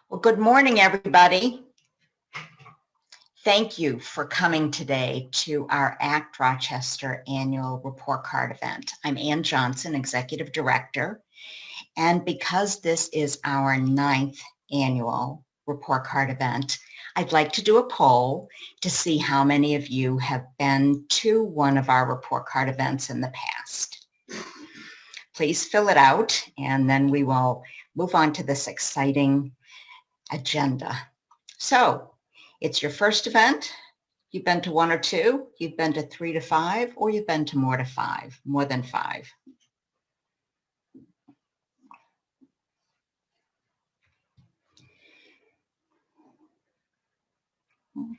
Well, good morning, everybody. Thank you for coming today to our ACT Rochester annual report card event. I'm Ann Johnson, Executive Director, and because this is our 9th annual report card event, I'd like to do a poll to see how many of you have been to one of our report card events in the past. Please fill it out, and then we will move on to this exciting agenda. So it's your first event. You've been to 1 or 2, you've been to 3 to 5, or you've been to more than 5.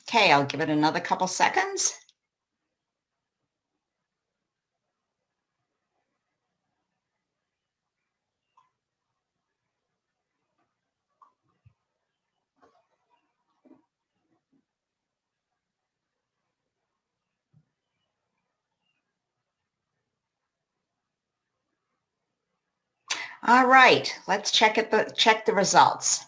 Okay, I'll give it another couple seconds. All right, let's check the results.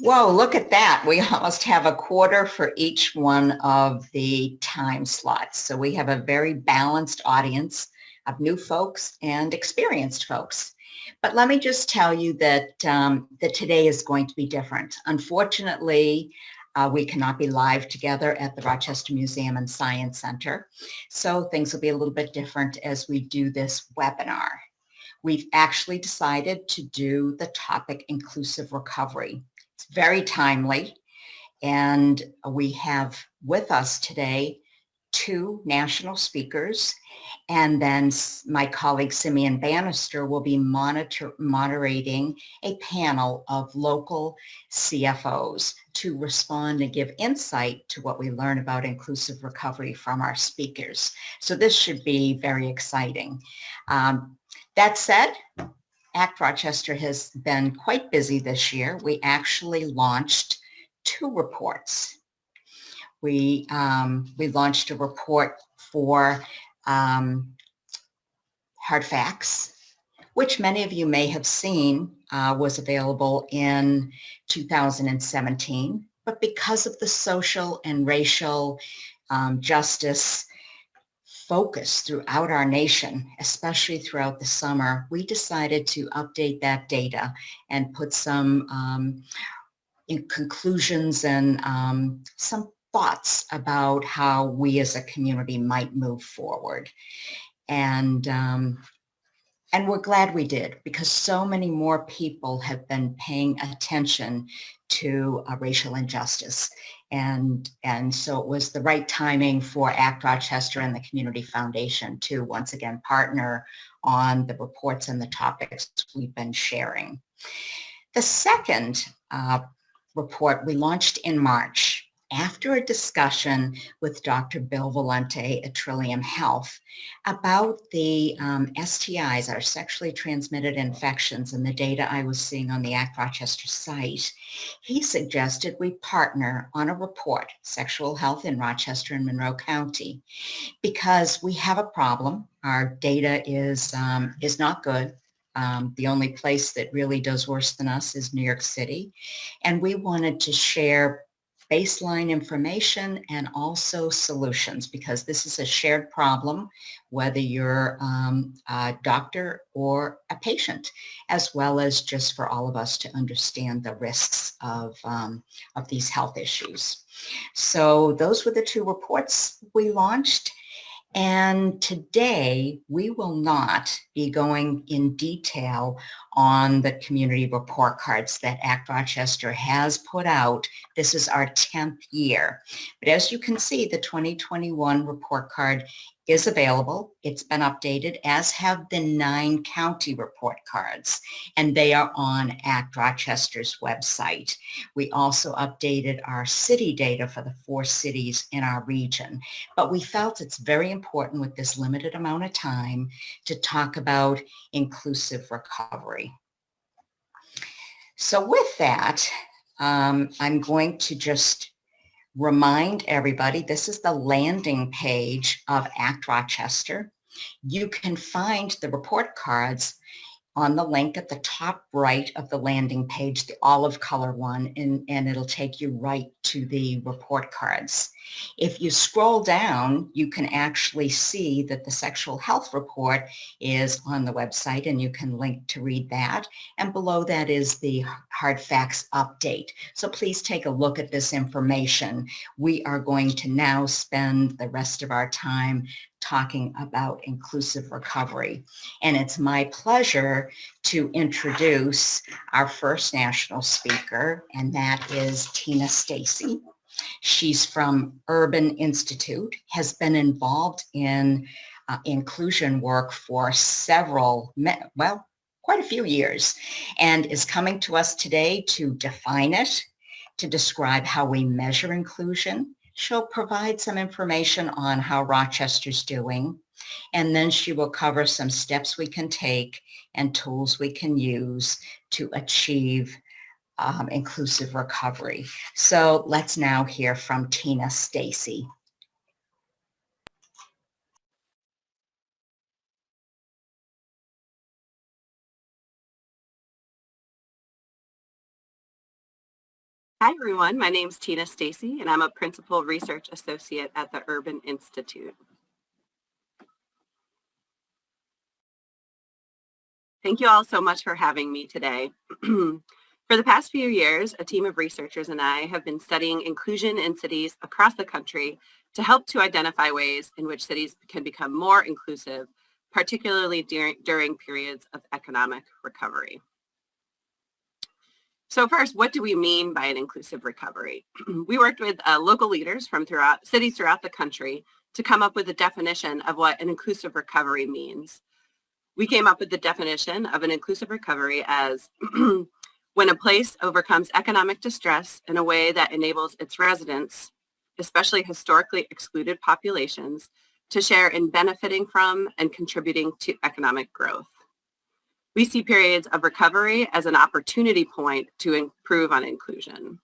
Whoa, look at that. We almost have a quarter for each one of the time slots. So we have a very balanced audience of new folks and experienced folks. But let me just tell you that, that today is going to be different. Unfortunately, we cannot be live together at the Rochester Museum and Science Center. So things will be a little bit different as we do this webinar. We've actually decided to do the topic inclusive recovery. It's very timely, and we have with us today 2 national speakers, and then my colleague Simeon Bannister will be moderating a panel of local CFOs to respond and give insight to what we learn about inclusive recovery from our speakers. So this should be very exciting. That said, ACT Rochester has been quite busy this year. We actually launched 2 reports. We launched a report for hard facts, which many of you may have seen was available in 2017. But because of the social and racial justice focus throughout our nation, especially throughout the summer, we decided to update that data and put some conclusions and some thoughts about how we as a community might move forward. And we're glad we did, because so many more people have been paying attention to racial injustice. And so it was the right timing for ACT Rochester and the Community Foundation to once again partner on the reports and the topics we've been sharing. The second report we launched in March after a discussion with Dr. Bill Valente at Trillium Health about the STIs, our sexually transmitted infections, and the data I was seeing on the ACT Rochester site. He suggested we partner on a report, Sexual Health in Rochester and Monroe County, because we have a problem. Our data is not good. The only place that really does worse than us is New York City. And we wanted to share baseline information and also solutions, because this is a shared problem, whether you're a doctor or a patient, as well as just for all of us to understand the risks of these health issues. So those were the 2 reports we launched. And today, we will not be going in detail on the community report cards that ACT Rochester has put out. This is our 10th year. But as you can see, the 2021 report card is available. It's been updated, as have the 9 county report cards, and they are on ACT Rochester's website. We also updated our city data for the 4 cities in our region, but we felt it's very important with this limited amount of time to talk about inclusive recovery. So with that, I'm going to just remind everybody, this is the landing page of ACT Rochester. You can find the report cards on the link at the top right of the landing page, the olive color one, and it'll take you right to the report cards. If you scroll down, you can actually see that the sexual health report is on the website, and you can link to read that. And below that is the hard facts update. So please take a look at this information. We are going to now spend the rest of our time talking about inclusive recovery. And it's my pleasure to introduce our first national speaker, and that is Tina Stacy. She's from Urban Institute, has been involved in inclusion work for quite a few years, and is coming to us today to define it, to describe how we measure inclusion. She'll provide some information on how Rochester's doing, and then she will cover some steps we can take and tools we can use to achieve inclusive recovery. So let's now hear from Tina Stacy. Hi, everyone. My name is Tina Stacy, and I'm a Principal Research Associate at the Urban Institute. Thank you all so much for having me today. For the past few years, a team of researchers and I have been studying inclusion in cities across the country to help to identify ways in which cities can become more inclusive, particularly during periods of economic recovery. So first, what do we mean by an inclusive recovery? We worked with local leaders from cities throughout the country to come up with a definition of what an inclusive recovery means. We came up with the definition of an inclusive recovery as when a place overcomes economic distress in a way that enables its residents, especially historically excluded populations, to share in benefiting from and contributing to economic growth. We see periods of recovery as an opportunity point to improve on inclusion.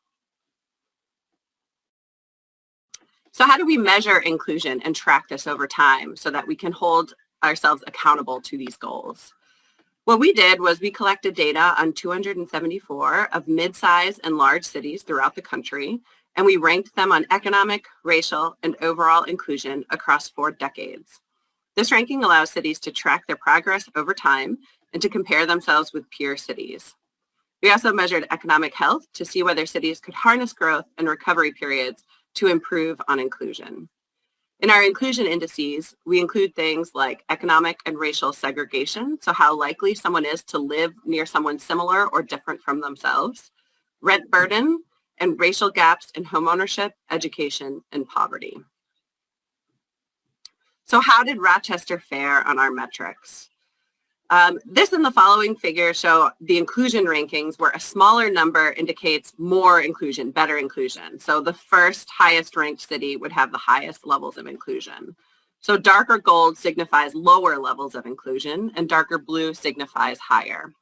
So how do we measure inclusion and track this over time so that we can hold ourselves accountable to these goals? What we did was we collected data on 274 of mid-size and large cities throughout the country, and we ranked them on economic, racial, and overall inclusion across 4 decades. This ranking allows cities to track their progress over time and to compare themselves with peer cities. We also measured economic health to see whether cities could harness growth and recovery periods to improve on inclusion. In our inclusion indices, we include things like economic and racial segregation, so how likely someone is to live near someone similar or different from themselves, rent burden, and racial gaps in homeownership, education, and poverty. So how did Rochester fare on our metrics? This and the following figures show the inclusion rankings where a smaller number indicates more inclusion, better inclusion. So the first highest ranked city would have the highest levels of inclusion. So darker gold signifies lower levels of inclusion and darker blue signifies higher.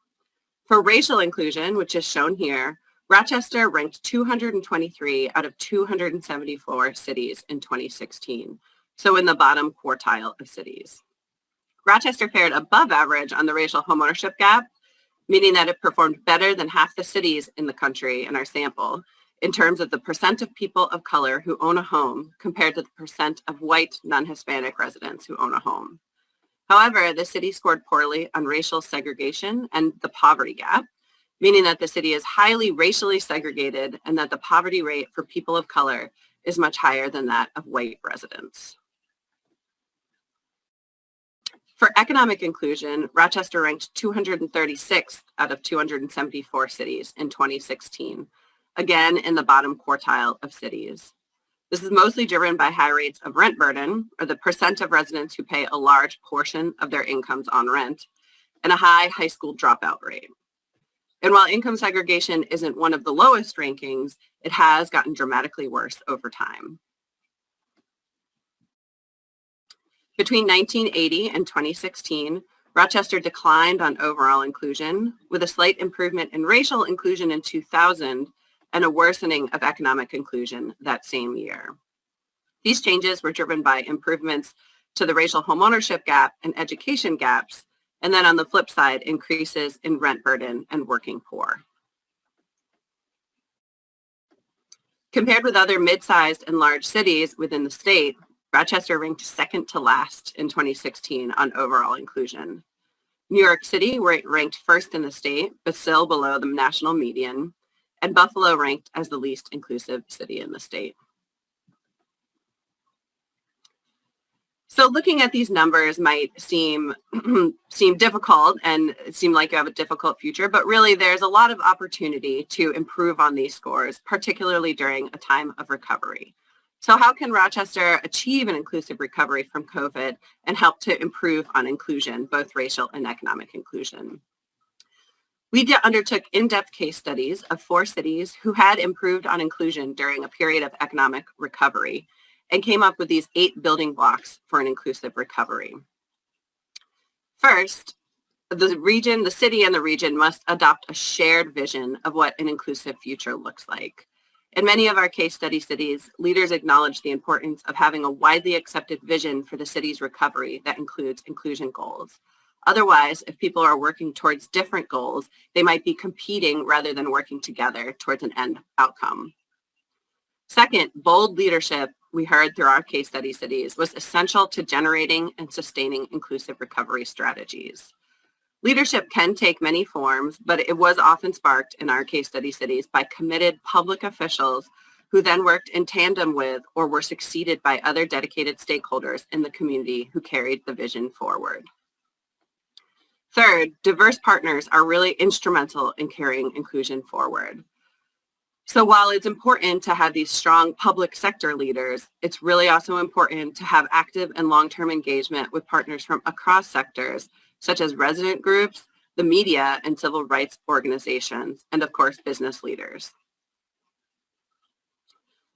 For racial inclusion, which is shown here, Rochester ranked 223 out of 274 cities in 2016. So in the bottom quartile of cities. Rochester fared above average on the racial homeownership gap, meaning that it performed better than half the cities in the country in our sample in terms of the percent of people of color who own a home compared to the percent of white non-Hispanic residents who own a home. However, the city scored poorly on racial segregation and the poverty gap, meaning that the city is highly racially segregated and that the poverty rate for people of color is much higher than that of white residents. For economic inclusion, Rochester ranked 236th out of 274 cities in 2016, again in the bottom quartile of cities. This is mostly driven by high rates of rent burden, or the percent of residents who pay a large portion of their incomes on rent, and a high school dropout rate. And while income segregation isn't one of the lowest rankings, it has gotten dramatically worse over time. Between 1980 and 2016, Rochester declined on overall inclusion, with a slight improvement in racial inclusion in 2000 and a worsening of economic inclusion that same year. These changes were driven by improvements to the racial homeownership gap and education gaps, And then on the flip side, increases in rent burden and working poor. Compared with other mid-sized and large cities within the state, Rochester ranked second to last in 2016 on overall inclusion. New York City ranked first in the state, but still below the national median, and Buffalo ranked as the least inclusive city in the state. So looking at these numbers might seem difficult and seem like you have a difficult future, but really there's a lot of opportunity to improve on these scores, particularly during a time of recovery. So how can Rochester achieve an inclusive recovery from COVID and help to improve on inclusion, both racial and economic inclusion? We undertook in-depth case studies of 4 cities who had improved on inclusion during a period of economic recovery and came up with these 8 building blocks for an inclusive recovery. First, the city and the region must adopt a shared vision of what an inclusive future looks like. In many of our case study cities, leaders acknowledge the importance of having a widely accepted vision for the city's recovery that includes inclusion goals. Otherwise, if people are working towards different goals, they might be competing rather than working together towards an end outcome. Second, bold leadership, we heard through our case study cities, was essential to generating and sustaining inclusive recovery strategies. Leadership can take many forms, but it was often sparked in our case study cities by committed public officials who then worked in tandem with or were succeeded by other dedicated stakeholders in the community who carried the vision forward. Third, diverse partners are really instrumental in carrying inclusion forward. So while it's important to have these strong public sector leaders, it's really also important to have active and long-term engagement with partners from across sectors, such as resident groups, the media, and civil rights organizations, and of course, business leaders.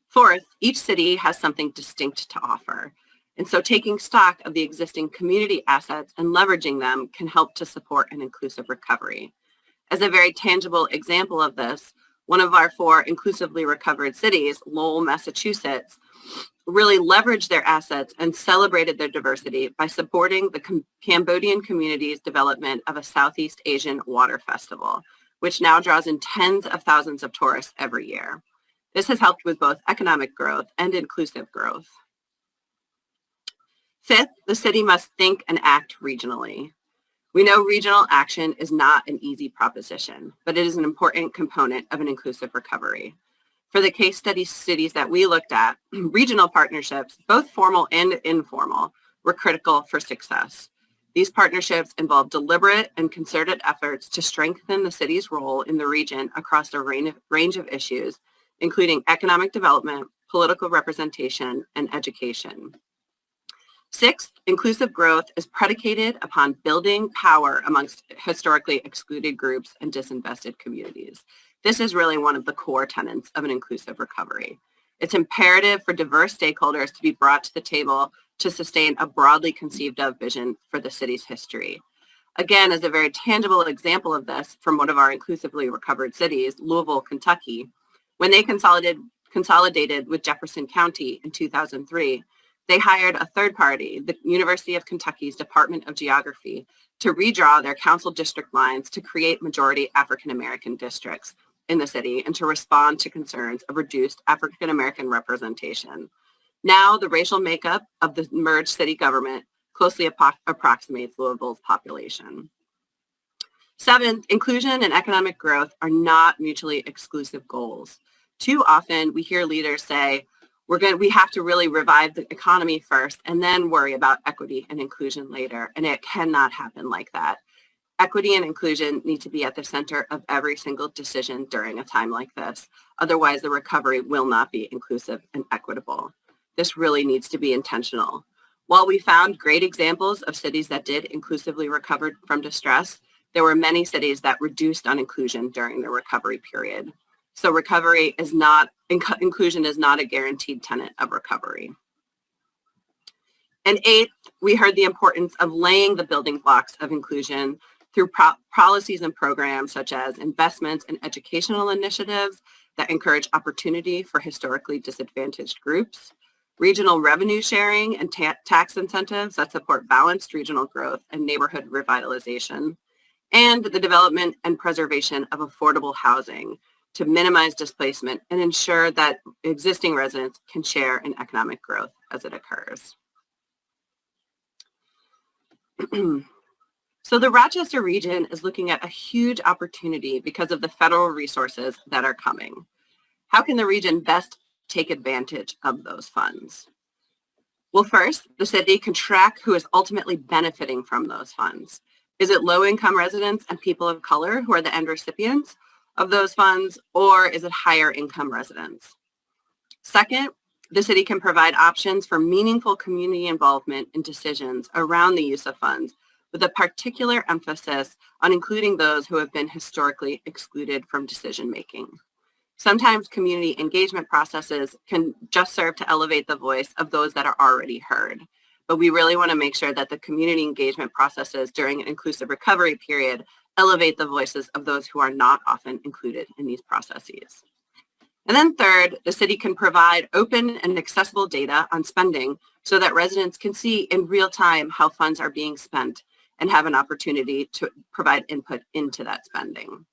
Fourth, each city has something distinct to offer. And so taking stock of the existing community assets and leveraging them can help to support an inclusive recovery. As a very tangible example of this, one of our 4 inclusively recovered cities, Lowell, Massachusetts, really leveraged their assets and celebrated their diversity by supporting the Cambodian community's development of a Southeast Asian water festival, which now draws in tens of thousands of tourists every year. This has helped with both economic growth and inclusive growth. Fifth, the city must think and act regionally. We know regional action is not an easy proposition, but it is an important component of an inclusive recovery. For the case study cities that we looked at, regional partnerships, both formal and informal, were critical for success. These partnerships involve deliberate and concerted efforts to strengthen the city's role in the region across a range of issues, including economic development, political representation, and education. Sixth, inclusive growth is predicated upon building power amongst historically excluded groups and disinvested communities. This is really one of the core tenets of an inclusive recovery. It's imperative for diverse stakeholders to be brought to the table to sustain a broadly conceived of vision for the city's history. Again, as a very tangible example of this from one of our inclusively recovered cities, Louisville, Kentucky, when they consolidated with Jefferson County in 2003, they hired a third party, the University of Kentucky's Department of Geography, to redraw their council district lines to create majority African-American districts in the city and to respond to concerns of reduced African-American representation. Now, the racial makeup of the merged city government closely approximates Louisville's population. Seventh, inclusion and economic growth are not mutually exclusive goals. Too often, we hear leaders say, we have to really revive the economy first and then worry about equity and inclusion later. And it cannot happen like that. Equity and inclusion need to be at the center of every single decision during a time like this. Otherwise, the recovery will not be inclusive and equitable. This really needs to be intentional. While we found great examples of cities that did inclusively recover from distress, there were many cities that reduced on inclusion during the recovery period. So inclusion is not a guaranteed tenet of recovery. And eighth, we heard the importance of laying the building blocks of inclusion through policies and programs such as investments in educational initiatives that encourage opportunity for historically disadvantaged groups, regional revenue sharing and tax incentives that support balanced regional growth and neighborhood revitalization, and the development and preservation of affordable housing to minimize displacement and ensure that existing residents can share in economic growth as it occurs. So the Rochester region is looking at a huge opportunity because of the federal resources that are coming. How can the region best take advantage of those funds? Well, first, the city can track who is ultimately benefiting from those funds. Is it low-income residents and people of color who are the end recipients of those funds, or is it higher-income residents? Second, the city can provide options for meaningful community involvement in decisions around the use of funds, with a particular emphasis on including those who have been historically excluded from decision-making. Sometimes community engagement processes can just serve to elevate the voice of those that are already heard. But we really want to make sure that the community engagement processes during an inclusive recovery period elevate the voices of those who are not often included in these processes. And then third, the city can provide open and accessible data on spending so that residents can see in real time how funds are being spent and have an opportunity to provide input into that spending.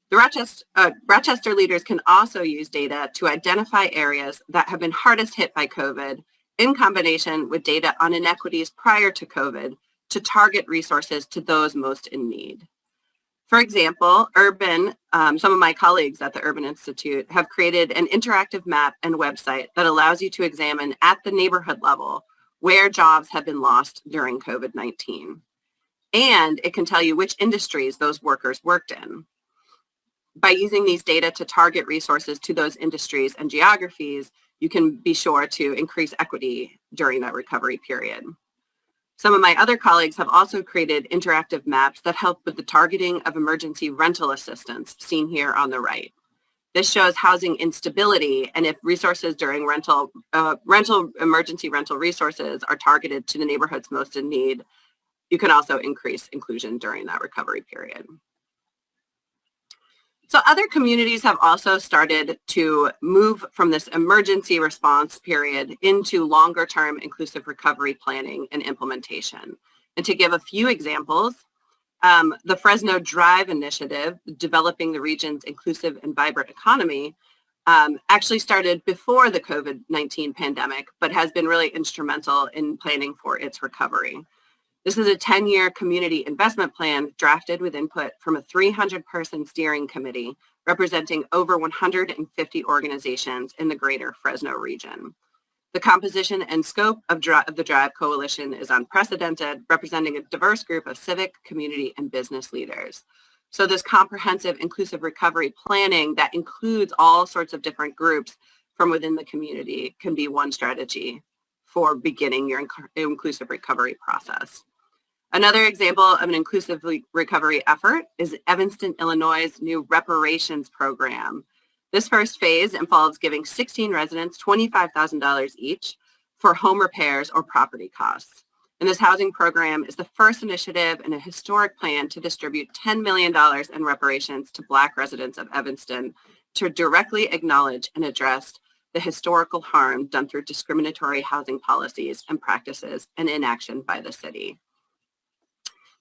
The Rochester leaders can also use data to identify areas that have been hardest hit by COVID in combination with data on inequities prior to COVID to target resources to those most in need. For example, some of my colleagues at the Urban Institute have created an interactive map and website that allows you to examine at the neighborhood level where jobs have been lost during COVID-19. And it can tell you which industries those workers worked in. By using these data to target resources to those industries and geographies, you can be sure to increase equity during that recovery period. Some of my other colleagues have also created interactive maps that help with the targeting of emergency rental assistance, seen here on the right. This shows housing instability, and if resources during emergency rental resources are targeted to the neighborhoods most in need, you can also increase inclusion during that recovery period. So other communities have also started to move from this emergency response period into longer term inclusive recovery planning and implementation. And to give a few examples, the Fresno Drive initiative, developing the region's inclusive and vibrant economy, actually started before the COVID-19 pandemic, but has been really instrumental in planning for its recovery. This is a 10-year community investment plan drafted with input from a 300-person steering committee representing over 150 organizations in the greater Fresno region. The composition and scope of the Drive Coalition is unprecedented, representing a diverse group of civic, community, and business leaders. So this comprehensive inclusive recovery planning that includes all sorts of different groups from within the community can be one strategy for beginning your inclusive recovery process. Another example of an inclusive recovery effort is Evanston, Illinois' new Reparations program. This first phase involves giving 16 residents $25,000 each for home repairs or property costs. And this housing program is the first initiative in a historic plan to distribute $10 million in reparations to Black residents of Evanston to directly acknowledge and address the historical harm done through discriminatory housing policies and practices and inaction by the city.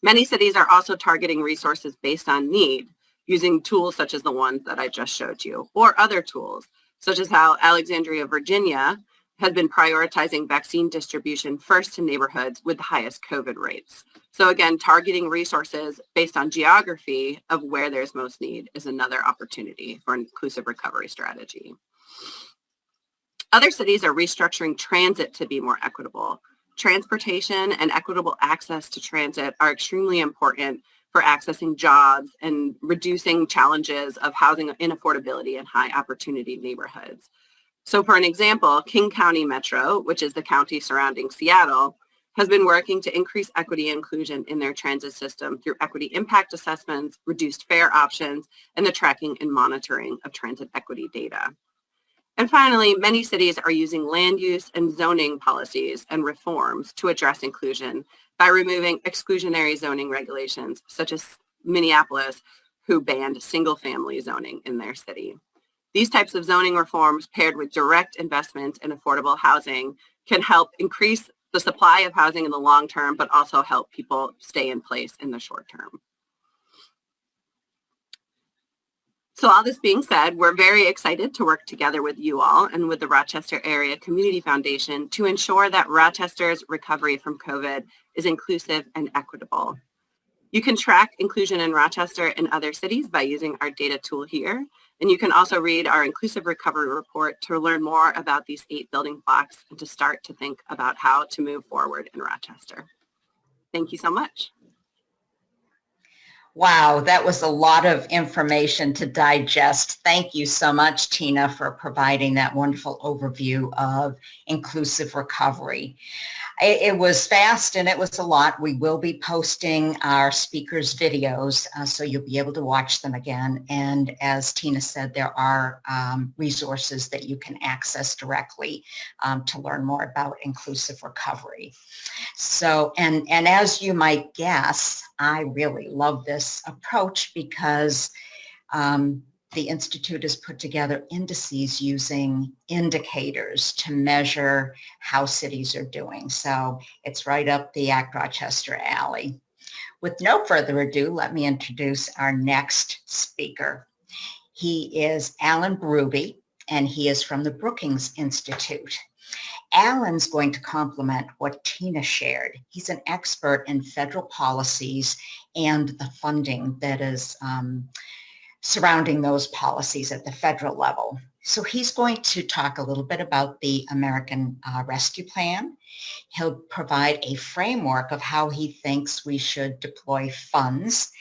Many cities are also targeting resources based on need, using tools such as the ones that I just showed you, or other tools, such as how Alexandria, Virginia, has been prioritizing vaccine distribution first to neighborhoods with the highest COVID rates. So again, targeting resources based on geography of where there's most need is another opportunity for an inclusive recovery strategy. Other cities are restructuring transit to be more equitable. Transportation and equitable access to transit are extremely important for accessing jobs and reducing challenges of housing inaffordability in high opportunity neighborhoods. So for an example, King County Metro, which is the county surrounding Seattle, has been working to increase equity and inclusion in their transit system through equity impact assessments, reduced fare options, and the tracking and monitoring of transit equity data. And finally, many cities are using land use and zoning policies and reforms to address inclusion by removing exclusionary zoning regulations, such as Minneapolis, who banned single-family zoning in their city. These types of zoning reforms paired with direct investment in affordable housing can help increase the supply of housing in the long term, but also help people stay in place in the short term. So all this being said, we're very excited to work together with you all and with the Rochester Area Community Foundation to ensure that Rochester's recovery from COVID is inclusive and equitable. You can track inclusion in Rochester and other cities by using our data tool here. And you can also read our Inclusive Recovery Report to learn more about these 8 building blocks and to start to think about how to move forward in Rochester. Thank you so much. Wow, that was a lot of information to digest. Thank you so much, Tina, for providing that wonderful overview of inclusive recovery. It was fast and it was a lot. We will be posting our speakers' videos, so you'll be able to watch them again. And as Tina said, there are resources that you can access directly to learn more about inclusive recovery. So, and as you might guess, I really love this approach because the Institute has put together indices using indicators to measure how cities are doing. So it's right up the Act Rochester alley. With no further ado, let me introduce our next speaker. He is Alan Berube, and he is from the Brookings Institute. Alan's going to complement what Tina shared. He's an expert in federal policies and the funding that is surrounding those policies at the federal level. So he's going to talk a little bit about the American Rescue Plan. He'll provide a framework of how he thinks we should deploy funds.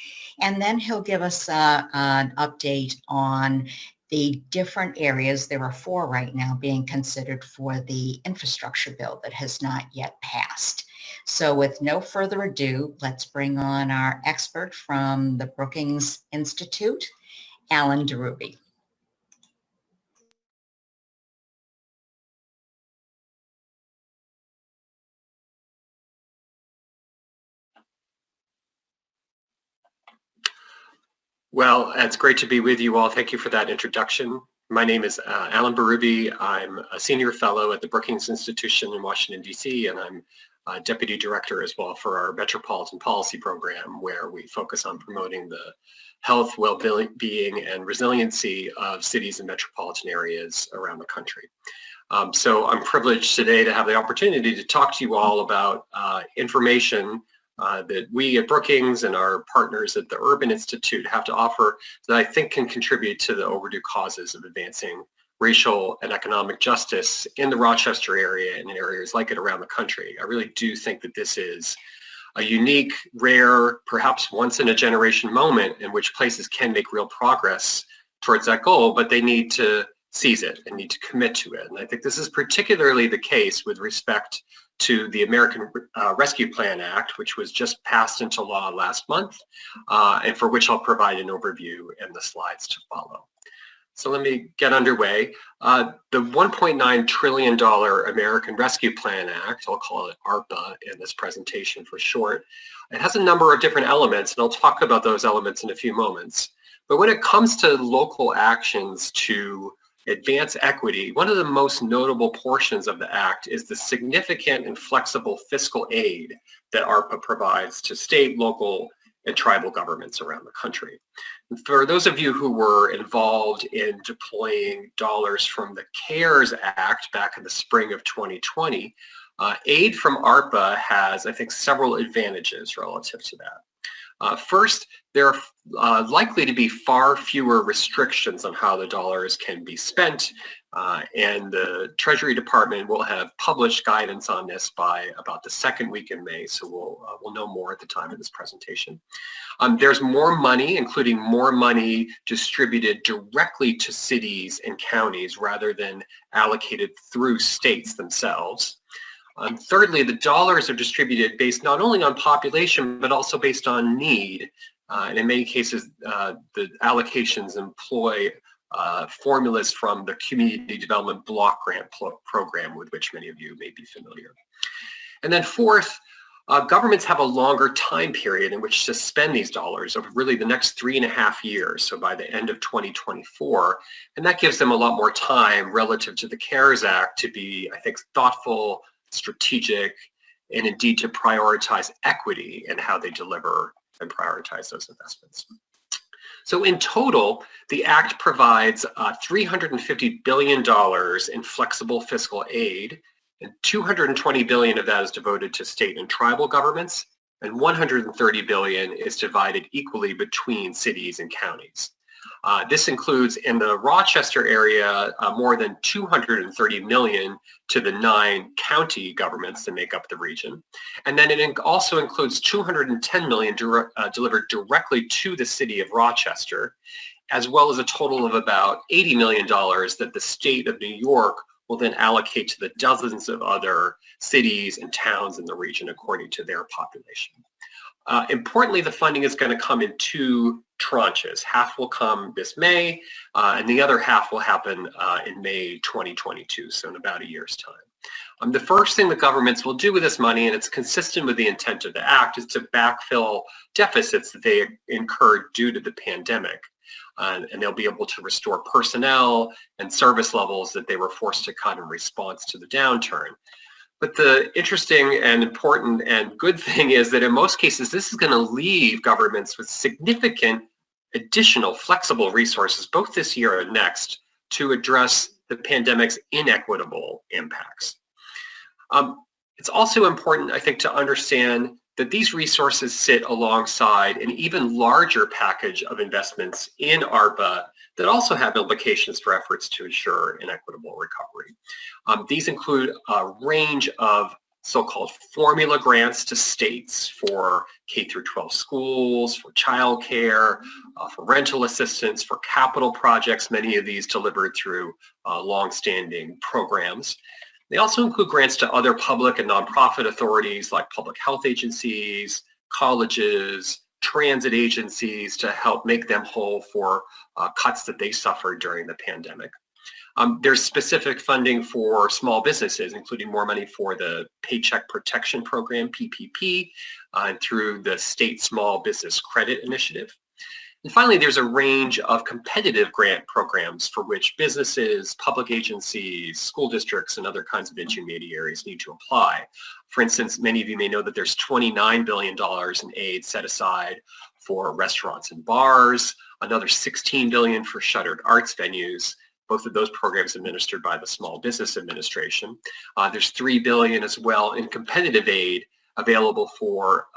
And then he'll give us an update on the different areas. There are 4 right now being considered for the infrastructure bill that has not yet passed. So with no further ado, let's bring on our expert from the Brookings Institute, Alan Berube. Well, it's great to be with you all. Thank you for that introduction. My name is Alan Berube. I'm a senior fellow at the Brookings Institution in Washington, D.C., and I'm deputy director as well for our Metropolitan Policy Program, where we focus on promoting the health, well-being, and resiliency of cities and metropolitan areas around the country. So I'm privileged today to have the opportunity to talk to you all about information that we at Brookings and our partners at the Urban Institute have to offer that I think can contribute to the overdue causes of advancing racial and economic justice in the Rochester area and in areas like it around the country. I really do think that this is a unique, rare, perhaps once in a generation moment in which places can make real progress towards that goal, but they need to seize it and need to commit to it. And I think this is particularly the case with respect to the American Rescue Plan Act, which was just passed into law last month, and for which I'll provide an overview in the slides to follow. So let me get underway. The $1.9 trillion American Rescue Plan Act, I'll call it ARPA in this presentation for short, it has a number of different elements, and I'll talk about those elements in a few moments. But when it comes to local actions to advance equity, one of the most notable portions of the Act is the significant and flexible fiscal aid that ARPA provides to state, local, and tribal governments around the country. And for those of you who were involved in deploying dollars from the CARES Act back in the spring of 2020, aid from ARPA has, I think, several advantages relative to that. First, there are likely to be far fewer restrictions on how the dollars can be spent, and the Treasury Department will have published guidance on this by about the second week in May, so we'll know more at the time of this presentation. There's more money, including more money distributed directly to cities and counties rather than allocated through states themselves. Thirdly, the dollars are distributed based not only on population, but also based on need. And in many cases, the allocations employ formulas from the Community Development Block Grant program, with which many of you may be familiar. And then fourth, Governments have a longer time period in which to spend these dollars over really the next 3.5 years, so by the end of 2024, and that gives them a lot more time relative to the CARES Act to be, I think, thoughtful, strategic, and indeed to prioritize equity in how they deliver and prioritize those investments. So in total, the Act provides $350 billion in flexible fiscal aid, and $220 billion of that is devoted to state and tribal governments, and $130 billion is divided equally between cities and counties. This includes in the Rochester area more than $230 million to the 9 county governments that make up the region. And then it also includes $210 million delivered directly to the city of Rochester, as well as a total of about $80 million that the state of New York will then allocate to the dozens of other cities and towns in the region according to their population. Importantly, the funding is going to come in 2 tranches. Half will come this May, and the other half will happen in May 2022, so in about a year's time. The first thing the governments will do with this money, and it's consistent with the intent of the Act, is to backfill deficits that they incurred due to the pandemic. And they'll be able to restore personnel and service levels that they were forced to cut in response to the downturn. But the interesting and important and good thing is that in most cases, this is going to leave governments with significant additional flexible resources, both this year and next, to address the pandemic's inequitable impacts. It's also important, I think, to understand that these resources sit alongside an even larger package of investments in ARPA that also have implications for efforts to ensure an equitable recovery. These include a range of so-called formula grants to states for K-12 schools, for childcare, for rental assistance, for capital projects, many of these delivered through long-standing programs. They also include grants to other public and nonprofit authorities like public health agencies, colleges, transit agencies to help make them whole for cuts that they suffered during the pandemic. There's specific funding for small businesses, including more money for the Paycheck Protection Program, PPP, and through the State Small Business Credit Initiative. And finally, there's a range of competitive grant programs for which businesses, public agencies, school districts, and other kinds of intermediaries need to apply. For instance, many of you may know that there's $29 billion in aid set aside for restaurants and bars, another $16 billion for shuttered arts venues, both of those programs administered by the Small Business Administration. There's $3 billion as well in competitive aid available for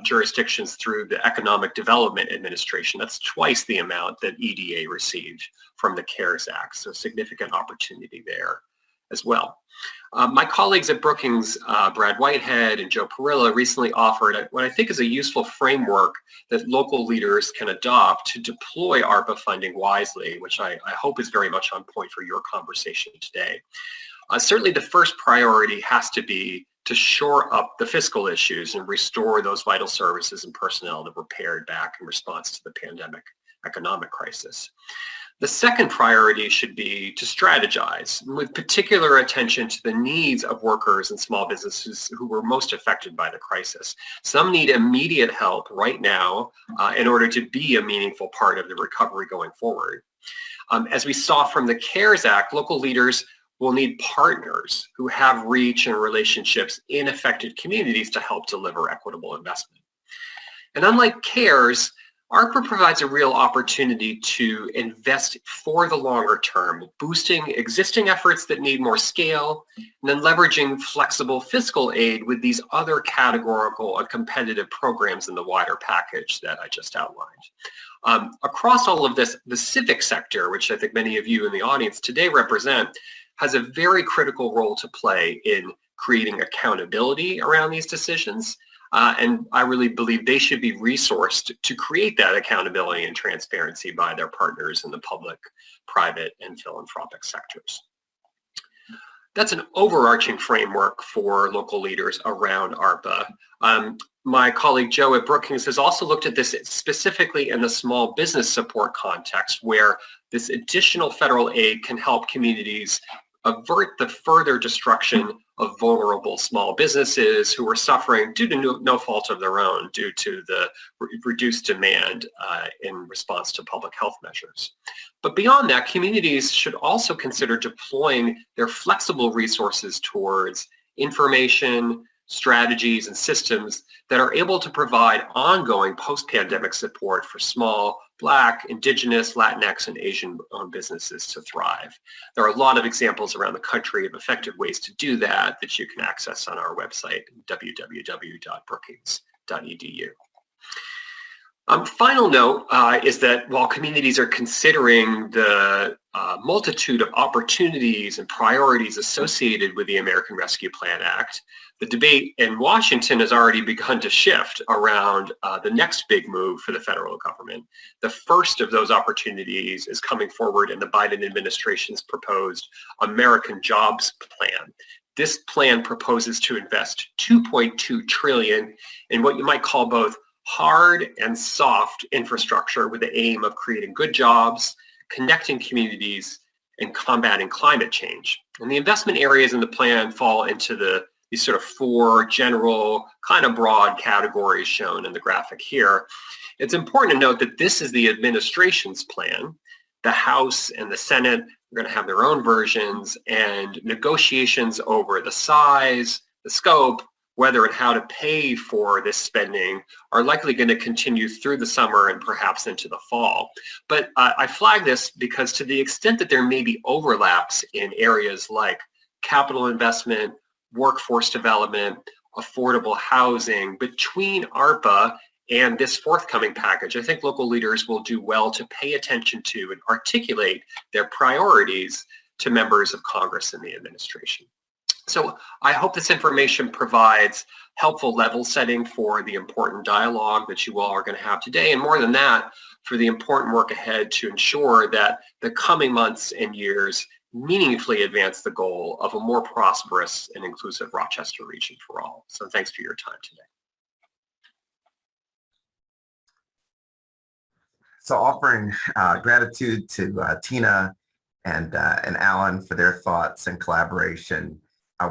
jurisdictions through the Economic Development Administration. That's twice the amount that EDA received from the CARES Act, so significant opportunity there as well. My colleagues at Brookings, Brad Whitehead and Joe Perilla, recently offered what I think is a useful framework that local leaders can adopt to deploy ARPA funding wisely, which I hope is very much on point for your conversation today. Certainly the first priority has to be to shore up the fiscal issues and restore those vital services and personnel that were pared back in response to the pandemic economic crisis. The second priority should be to strategize with particular attention to the needs of workers and small businesses who were most affected by the crisis. Some need immediate help right now in order to be a meaningful part of the recovery going forward. As we saw from the CARES Act, local leaders will need partners who have reach and relationships in affected communities to help deliver equitable investment. And unlike CARES, ARPA provides a real opportunity to invest for the longer term, boosting existing efforts that need more scale, and then leveraging flexible fiscal aid with these other categorical and competitive programs in the wider package that I just outlined. Across all of this, the civic sector, which I think many of you in the audience today represent, has a very critical role to play in creating accountability around these decisions. And I really believe they should be resourced to create that accountability and transparency by their partners in the public, private, and philanthropic sectors. That's an overarching framework for local leaders around ARPA. My colleague Joe at Brookings has also looked at this specifically in the small business support context, where this additional federal aid can help communities avert the further destruction of vulnerable small businesses who were suffering due to no fault of their own, due to the reduced demand in response to public health measures. But beyond that, communities should also consider deploying their flexible resources towards information, strategies, and systems that are able to provide ongoing post-pandemic support for small Black, Indigenous, Latinx, and Asian-owned businesses to thrive. There are a lot of examples around the country of effective ways to do that you can access on our website, www.brookings.edu. Final note is that while communities are considering the multitude of opportunities and priorities associated with the American Rescue Plan Act, the debate in Washington has already begun to shift around the next big move for the federal government. The first of those opportunities is coming forward in the Biden administration's proposed American Jobs Plan. This plan proposes to invest $2.2 trillion in what you might call both hard and soft infrastructure with the aim of creating good jobs, connecting communities, and combating climate change. And the investment areas in the plan fall into these sort of four general, kind of broad categories shown in the graphic here. It's important to note that this is the administration's plan. The House and the Senate are going to have their own versions, and negotiations over the size, the scope, whether and how to pay for this spending are likely going to continue through the summer and perhaps into the fall. But I flag this because to the extent that there may be overlaps in areas like capital investment, workforce development, affordable housing between ARPA and this forthcoming package, I think local leaders will do well to pay attention to and articulate their priorities to members of Congress and the administration. So I hope this information provides helpful level setting for the important dialogue that you all are going to have today, and more than that, for the important work ahead to ensure that the coming months and years meaningfully advance the goal of a more prosperous and inclusive Rochester region for all. So thanks for your time today. So offering gratitude to Tina and Alan for their thoughts and collaboration.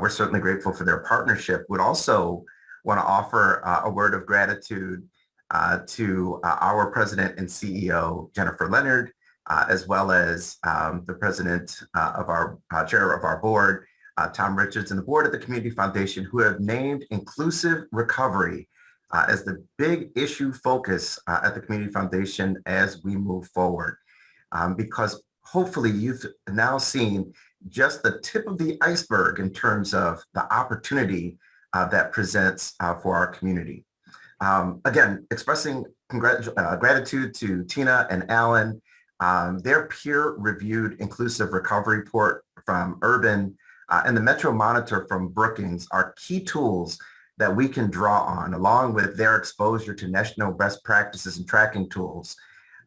We're certainly grateful for their partnership. Would also want to offer a word of gratitude to our president and CEO, Jennifer Leonard, as well as the president of our chair of our board, Tom Richards, and the board of the Community Foundation, who have named inclusive recovery as the big issue focus at the Community Foundation as we move forward. Because hopefully you've now seen just the tip of the iceberg in terms of the opportunity that presents for our community. Again, expressing gratitude to Tina and Alan. Their peer-reviewed inclusive recovery report from Urban and the Metro Monitor from Brookings are key tools that we can draw on, along with their exposure to national best practices and tracking tools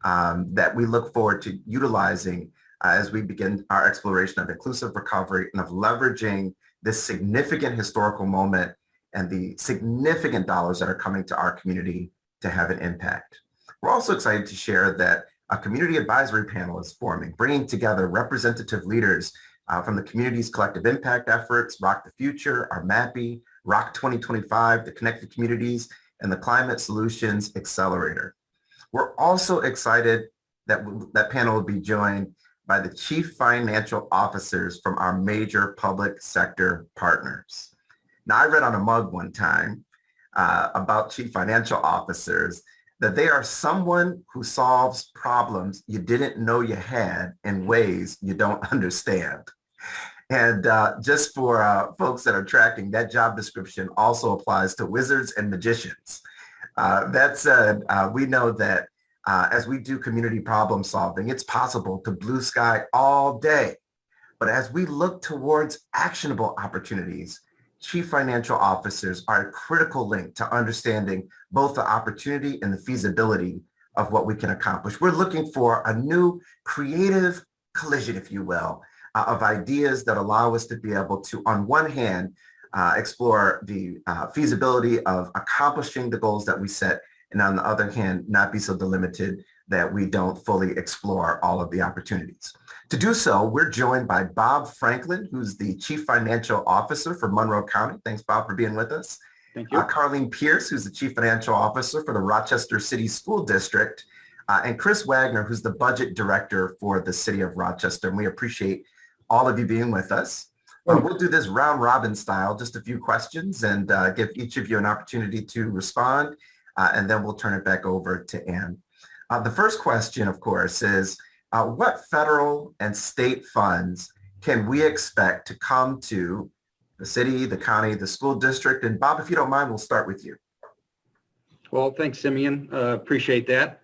that we look forward to utilizing as we begin our exploration of inclusive recovery and of leveraging this significant historical moment and the significant dollars that are coming to our community to have an impact. We're also excited to share that a community advisory panel is forming, bringing together representative leaders from the community's collective impact efforts, Rock the Future, our MAPI, Rock 2025, the Connected Communities, and the Climate Solutions Accelerator. We're also excited that that panel will be joined by the chief financial officers from our major public sector partners. Now, I read on a mug one time about chief financial officers that they are someone who solves problems you didn't know you had in ways you don't understand. And just for folks that are tracking, that job description also applies to wizards and magicians. That said, we know that as we do community problem solving, it's possible to blue sky all day. But as we look towards actionable opportunities, chief financial officers are a critical link to understanding both the opportunity and the feasibility of what we can accomplish. We're looking for a new creative collision, if you will, of ideas that allow us to be able to, on one hand, explore the feasibility of accomplishing the goals that we set, and on the other hand, not be so delimited that we don't fully explore all of the opportunities. To do so, we're joined by Bob Franklin, who's the Chief Financial Officer for Monroe County. Thanks, Bob, for being with us. Thank you. Carlene Pierce, who's the Chief Financial Officer for the Rochester City School District, and Chris Wagner, who's the Budget Director for the City of Rochester. And we appreciate all of you being with us. We'll do this round robin style, just a few questions, and give each of you an opportunity to respond, and then we'll turn it back over to Ann. The first question, of course, is what federal and state funds can we expect to come to the city, the county, the school district? And Bob, if you don't mind, we'll start with you. Well, thanks, Simeon. Appreciate that.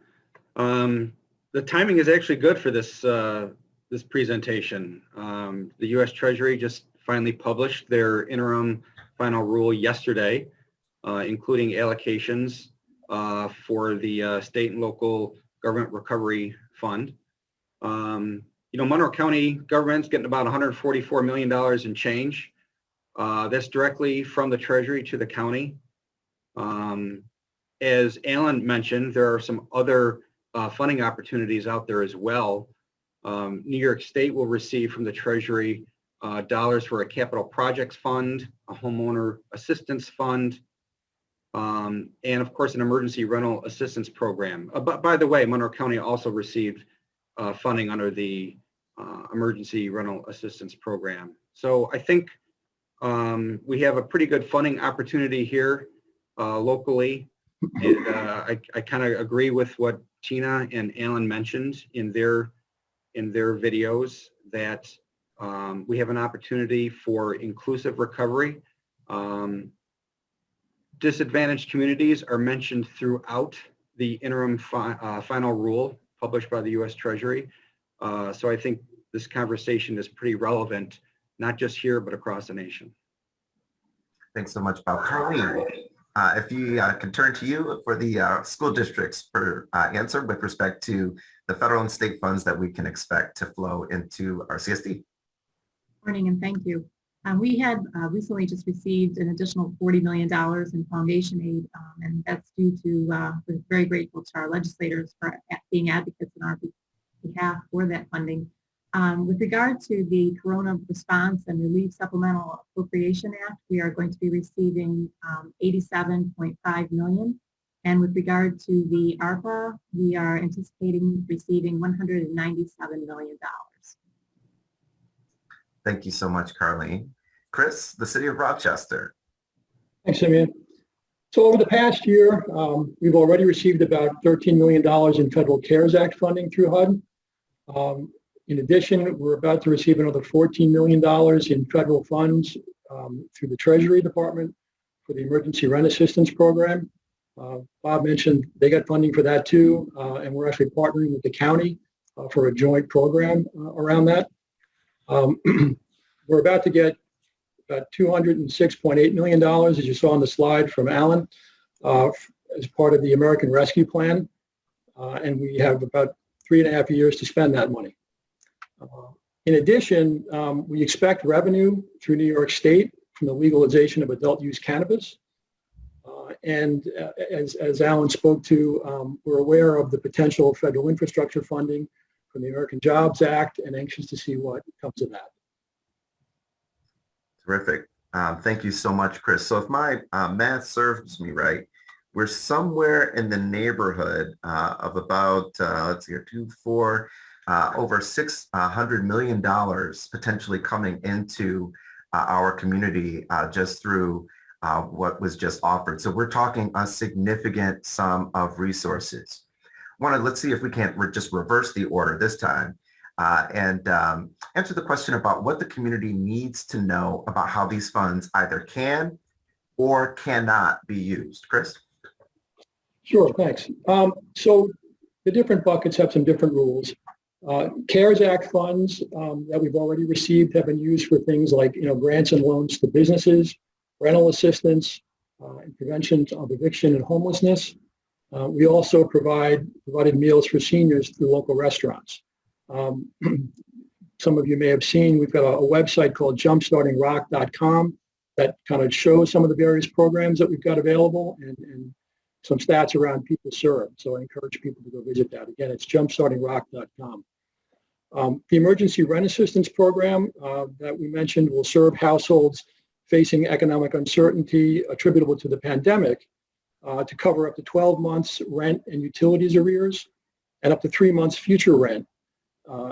The timing is actually good for this this presentation. The U.S. Treasury just finally published their interim final rule yesterday, including allocations for the state and local government recovery fund. Monroe County government's getting about $144 million in change. That's directly from the Treasury to the county. As Alan mentioned, there are some other funding opportunities out there as well. New York State will receive from the Treasury dollars for a capital projects fund, a homeowner assistance fund, and of course an emergency rental assistance program. But by the way, Monroe County also received funding under the emergency rental assistance program. So I think we have a pretty good funding opportunity here locally. And I kind of agree with what Tina and Alan mentioned in their videos, that we have an opportunity for inclusive recovery. Disadvantaged communities are mentioned throughout the interim final rule published by the U.S. Treasury. So I think this conversation is pretty relevant, not just here, but across the nation. Thanks so much, Bob. Carlene, if you can turn to you for the school districts for answer with respect to the federal and state funds that we can expect to flow into our CSD. Morning, and thank you. We had recently just received an additional $40 million in foundation aid, and that's due to, we're very grateful to our legislators for being advocates on our behalf for that funding. With regard to the Corona Response and Relief Supplemental Appropriation Act, we are going to be receiving $87.5 million. And with regard to the ARPA, we are anticipating receiving $197 million. Thank you so much, Carlene. Chris, the City of Rochester. Thanks, Simeon. So over the past year, we've already received about $13 million in federal CARES Act funding through HUD. In addition, we're about to receive another $14 million in federal funds through the Treasury Department for the Emergency Rent Assistance Program. Bob mentioned they got funding for that too, and we're actually partnering with the county for a joint program around that. We're about to get about $206.8 million, as you saw on the slide from Alan, as part of the American Rescue Plan, and we have about 3.5 years to spend that money. In addition, we expect revenue through New York State from the legalization of adult use cannabis. And as Alan spoke to, we're aware of the potential federal infrastructure funding from the American Jobs Act and anxious to see what comes of that. Terrific. Thank you so much, Chris. So if my math serves me right, we're somewhere in the neighborhood of about, let's see here, over $600 million potentially coming into our community just through what was just offered. So we're talking a significant sum of resources. Let's see if we can't just reverse the order this time and answer the question about what the community needs to know about how these funds either can or cannot be used. Chris? Sure, thanks. So the different buckets have some different rules. CARES Act funds that we've already received have been used for things like, grants and loans to businesses, rental assistance, and prevention of eviction and homelessness. We also provided meals for seniors through local restaurants. Some of you may have seen, we've got a website called jumpstartingrock.com that kind of shows some of the various programs that we've got available and some stats around people served. So I encourage people to go visit that. Again, it's jumpstartingrock.com. The Emergency Rent Assistance Program that we mentioned will serve households facing economic uncertainty attributable to the pandemic to cover up to 12 months rent and utilities arrears and up to 3 months future rent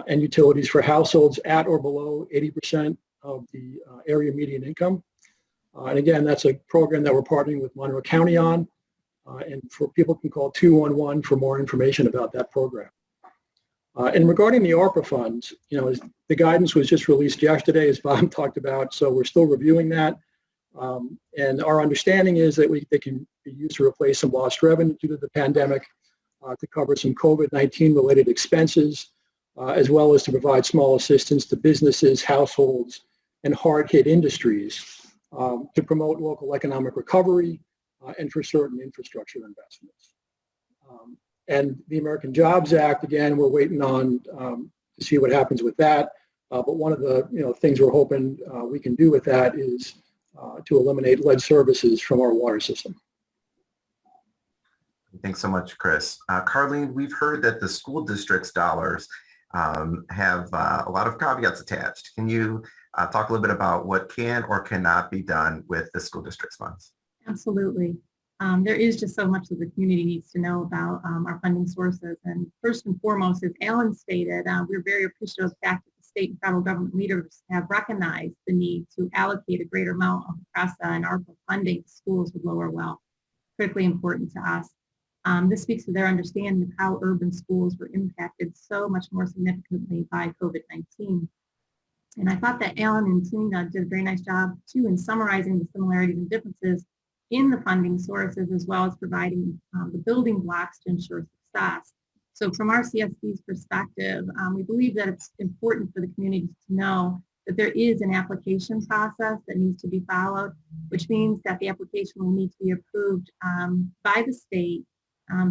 and utilities for households at or below 80% of the area median income. And again, that's a program that we're partnering with Monroe County on. And for people can call 211 for more information about that program. And regarding the ARPA funds, the guidance was just released yesterday, as Bob talked about, so we're still reviewing that. And our understanding is that they can be used to replace some lost revenue due to the pandemic, to cover some COVID-19 related expenses, as well as to provide small assistance to businesses, households, and hard-hit industries to promote local economic recovery and for certain infrastructure investments. And the American Jobs Act, again, we're waiting on to see what happens with that. But one of the things we're hoping we can do with that is to eliminate lead services from our water system. Thanks so much, Chris. Carlene, we've heard that the school district's dollars have a lot of caveats attached. Can you talk a little bit about what can or cannot be done with the school district's funds? Absolutely. There is just so much that the community needs to know about our funding sources. And first and foremost, as Alan stated, we're very appreciative of the fact that the state and federal government leaders have recognized the need to allocate a greater amount of PRESA and ARPA funding to schools with lower wealth. Critically important to us. This speaks to their understanding of how urban schools were impacted so much more significantly by COVID-19. And I thought that Alan and Tina did a very nice job too in summarizing the similarities and differences in the funding sources, as well as providing the building blocks to ensure success. So from our CSD's perspective, we believe that it's important for the community to know that there is an application process that needs to be followed, which means that the application will need to be approved by the state,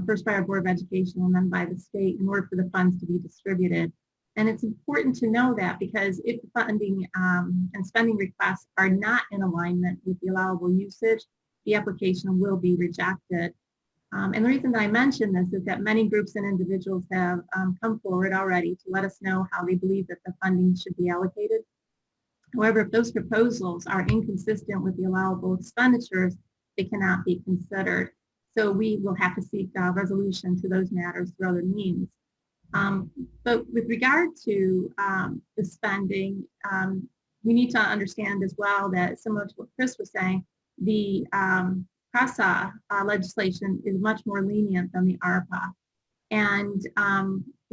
first by our Board of Education and then by the state in order for the funds to be distributed. And it's important to know that because if the funding and spending requests are not in alignment with the allowable usage, the application will be rejected. And the reason that I mention this is that many groups and individuals have come forward already to let us know how they believe that the funding should be allocated. However, if those proposals are inconsistent with the allowable expenditures, they cannot be considered. So we will have to seek resolution to those matters through other means. But with regard to the spending, we need to understand as well that similar to what Chris was saying, the PRESA legislation is much more lenient than the ARPA. And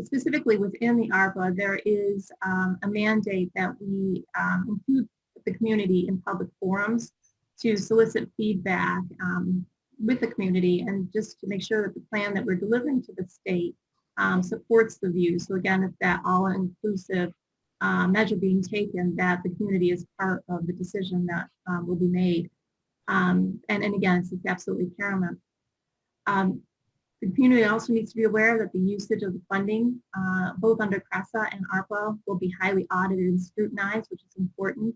specifically within the ARPA, there is a mandate that we include the community in public forums to solicit feedback with the community and just to make sure that the plan that we're delivering to the state supports the views. So again, it's that all-inclusive measure being taken that the community is part of the decision that will be made. And again, it's absolutely paramount. The community also needs to be aware that the usage of the funding, both under PRESA and ARPA, will be highly audited and scrutinized, which is important.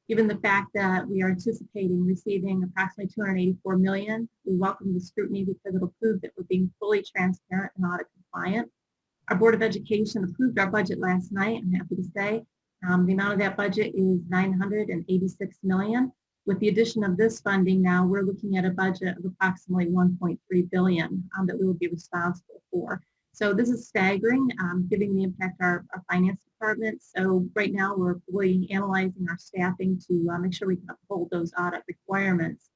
Given the fact that we are anticipating receiving approximately $284 million, we welcome the scrutiny because it'll prove that we're being fully transparent and audit compliant. Our Board of Education approved our budget last night, I'm happy to say. The amount of that budget is $986 million. With the addition of this funding now, we're looking at a budget of approximately $1.3 billion that we will be responsible for. So this is staggering, given the impact our finance department. So right now we're really analyzing our staffing to make sure we can uphold those audit requirements.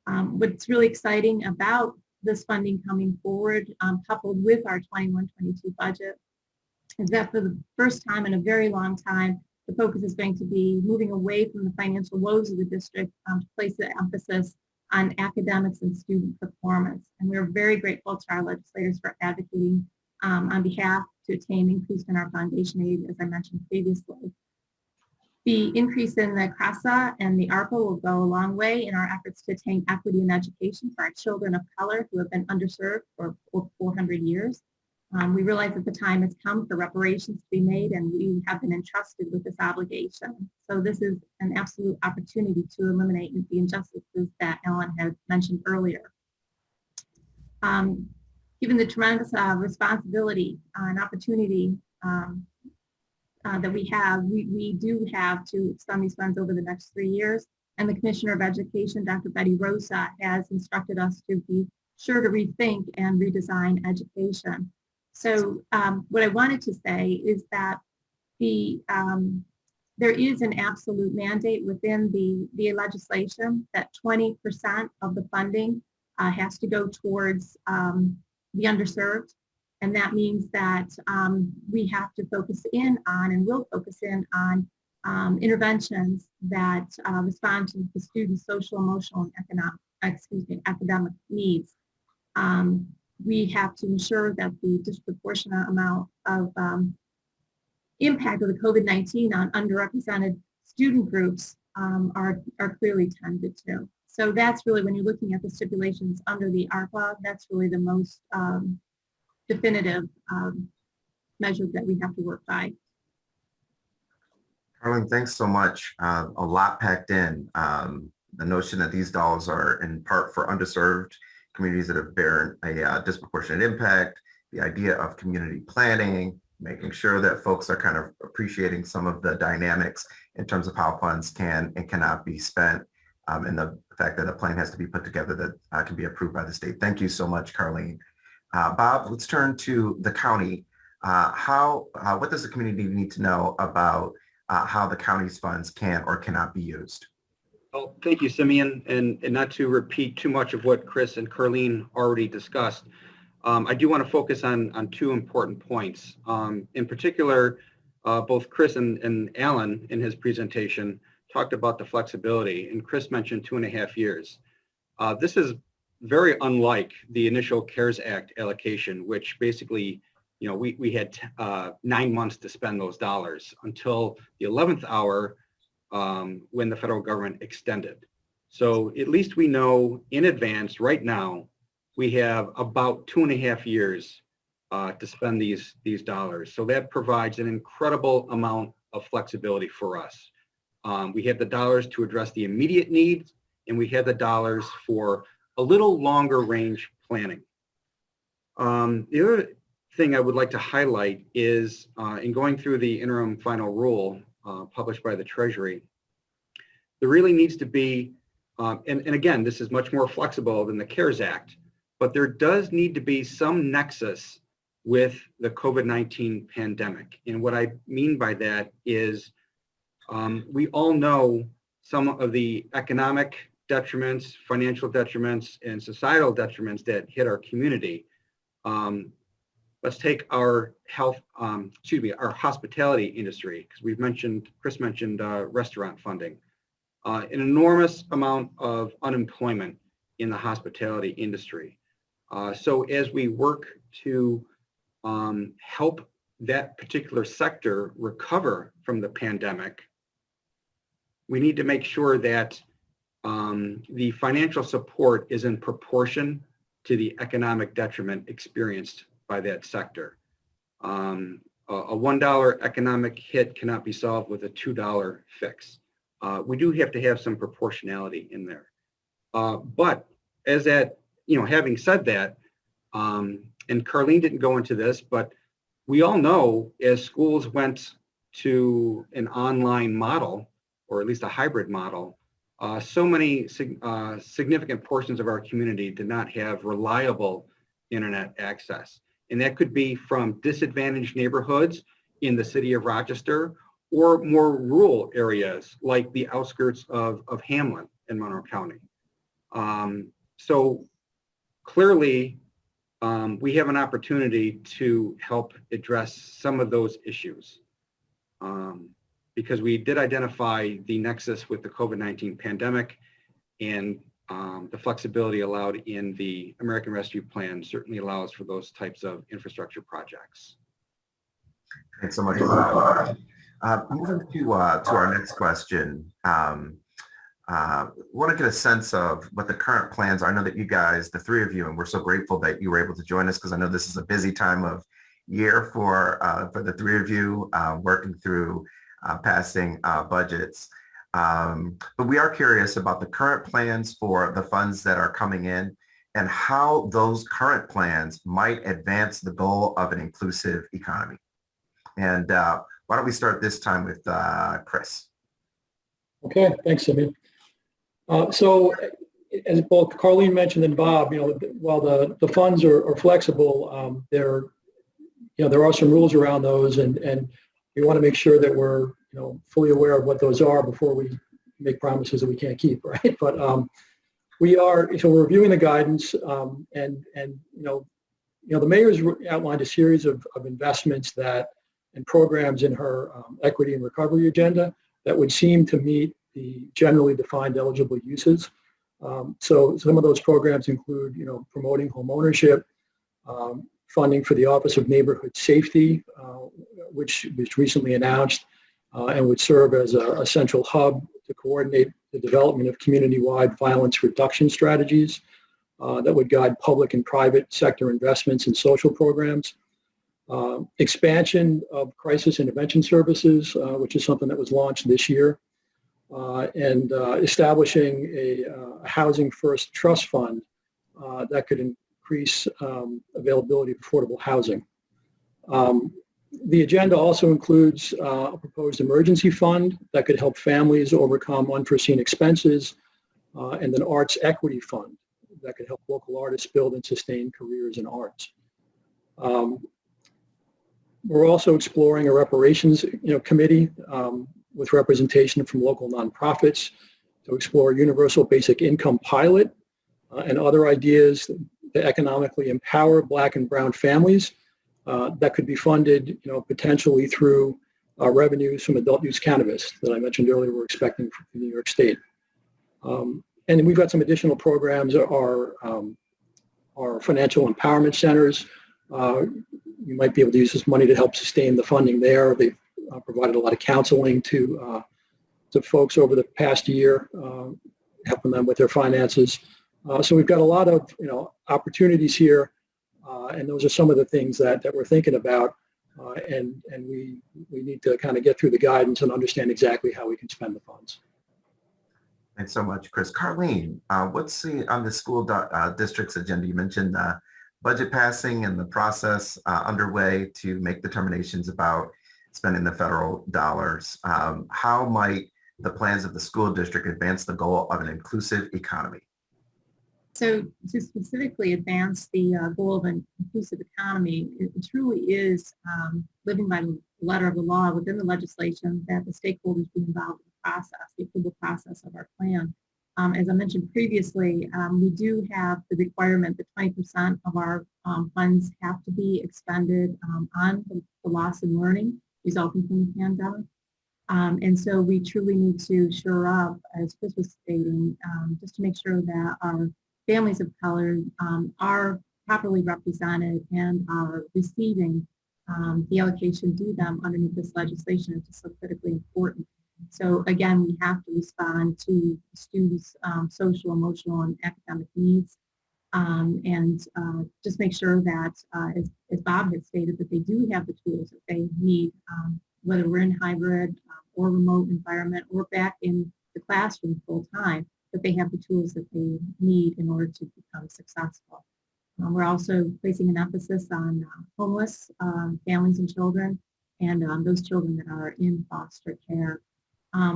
What's really exciting about this funding coming forward, coupled with our 21-22 budget, is that for the first time in a very long time, the focus is going to be moving away from the financial woes of the district to place the emphasis on academics and student performance. And we're very grateful to our legislators for advocating on behalf to attain increase in our foundation aid, as I mentioned previously. The increase in the PRESA and the ARPA will go a long way in our efforts to attain equity in education for our children of color who have been underserved for 400 years. We realize that the time has come for reparations to be made, and we have been entrusted with this obligation. So this is an absolute opportunity to eliminate the injustices that Ellen had mentioned earlier. Given the tremendous responsibility and opportunity that we have, we do have to extend these funds over the next 3 years. And the Commissioner of Education, Dr. Betty Rosa, has instructed us to be sure to rethink and redesign education. So what I wanted to say is that there is an absolute mandate within the legislation that 20% of the funding has to go towards the underserved. And that means that we have to focus in on and will focus in on interventions that respond to the students' social, emotional, and academic needs. We have to ensure that the disproportionate amount of impact of the COVID-19 on underrepresented student groups are clearly tended to. So that's really, when you're looking at the stipulations under the ARPA, that's really the most definitive measure that we have to work by. Carlene, thanks so much. A lot packed in. The notion that these dollars are in part for underserved communities that have borne a disproportionate impact, the idea of community planning, making sure that folks are kind of appreciating some of the dynamics in terms of how funds can and cannot be spent, and the fact that a plan has to be put together that can be approved by the state. Thank you so much, Carlene. Bob, let's turn to the county. What does the community need to know about how the county's funds can or cannot be used? Well, thank you, Simeon, and not to repeat too much of what Chris and Carlene already discussed. I do want to focus on two important points. In particular, both Chris and Alan in his presentation talked about the flexibility, and Chris mentioned 2.5 years. This is very unlike the initial CARES Act allocation, which basically, we had 9 months to spend those dollars until the 11th hour when the federal government extended. So at least we know in advance right now, we have about 2.5 years to spend these dollars. So that provides an incredible amount of flexibility for us. We have the dollars to address the immediate needs, and we have the dollars for a little longer range planning. The other thing I would like to highlight is in going through the interim final rule published by the Treasury, there really needs to be, and again, this is much more flexible than the CARES Act, but there does need to be some nexus with the COVID-19 pandemic. And what I mean by that is we all know some of the economic detriments, financial detriments, and societal detriments that hit our community. Let's take our our hospitality industry, because Chris mentioned restaurant funding. An enormous amount of unemployment in the hospitality industry. So as we work to help that particular sector recover from the pandemic, we need to make sure that the financial support is in proportion to the economic detriment experienced by that sector. A $1 economic hit cannot be solved with a $2 fix. We do have to have some proportionality in there. But as that, having said that, and Carlene didn't go into this, but we all know as schools went to an online model, or at least a hybrid model, so many significant portions of our community did not have reliable internet access. And that could be from disadvantaged neighborhoods in the city of Rochester, or more rural areas like the outskirts of Hamlin in Monroe County. So clearly, we have an opportunity to help address some of those issues because we did identify the nexus with the COVID-19 pandemic, and the flexibility allowed in the American Rescue Plan certainly allows for those types of infrastructure projects. Thanks so much. Moving to our next question. Want to get a sense of what the current plans are. I know that you guys, the three of you, and we're so grateful that you were able to join us because I know this is a busy time of year for the three of you working through passing budgets. But we are curious about the current plans for the funds that are coming in and how those current plans might advance the goal of an inclusive economy. And Why don't we start this time with Chris? Okay, thanks, Simeon. So as both Carlene mentioned and Bob, while the funds are flexible, there are some rules around those, and we want to make sure that we're fully aware of what those are before we make promises that we can't keep, right? But we're reviewing the guidance, and the mayor's outlined a series of investments and programs in her equity and recovery agenda that would seem to meet the generally defined eligible uses. So some of those programs include, promoting home ownership, funding for the Office of Neighborhood Safety, which was recently announced, and would serve as a central hub to coordinate the development of community-wide violence reduction strategies that would guide public and private sector investments in social programs. Expansion of crisis intervention services, which is something that was launched this year, and establishing a Housing First Trust Fund that could increase availability of affordable housing. The agenda also includes a proposed emergency fund that could help families overcome unforeseen expenses, and an arts equity fund that could help local artists build and sustain careers in arts. We're also exploring a reparations committee with representation from local nonprofits to explore universal basic income pilot and other ideas to economically empower Black and brown families that could be funded potentially through revenues from adult use cannabis that I mentioned earlier we're expecting from New York State. And we've got some additional programs, our financial empowerment centers. You might be able to use this money to help sustain the funding there. They've provided a lot of counseling to folks over the past year, helping them with their finances. So we've got a lot of opportunities here, and those are some of the things that we're thinking about. And we need to kind of get through the guidance and understand exactly how we can spend the funds. Thanks so much, Chris. Carlene, what's on the school district's agenda? You mentioned budget passing and the process underway to make determinations about spending the federal dollars. How might the plans of the school district advance the goal of an inclusive economy? So to specifically advance the goal of an inclusive economy, it truly is living by the letter of the law within the legislation that the stakeholders be involved in the process, the approval process of our plan. As I mentioned previously, we do have the requirement that 20% of our funds have to be expended on the loss and learning resulting from the pandemic. And so we truly need to shore up, as Chris was stating, just to make sure that our families of color are properly represented and are receiving the allocation due them underneath this legislation, which is so critically important. So again, we have to respond to students' social, emotional, and academic needs, and just make sure that, as Bob had stated, that they do have the tools that they need, whether we're in hybrid or remote environment or back in the classroom full time, that they have the tools that they need in order to become successful. We're also placing an emphasis on homeless families and children, and those children that are in foster care.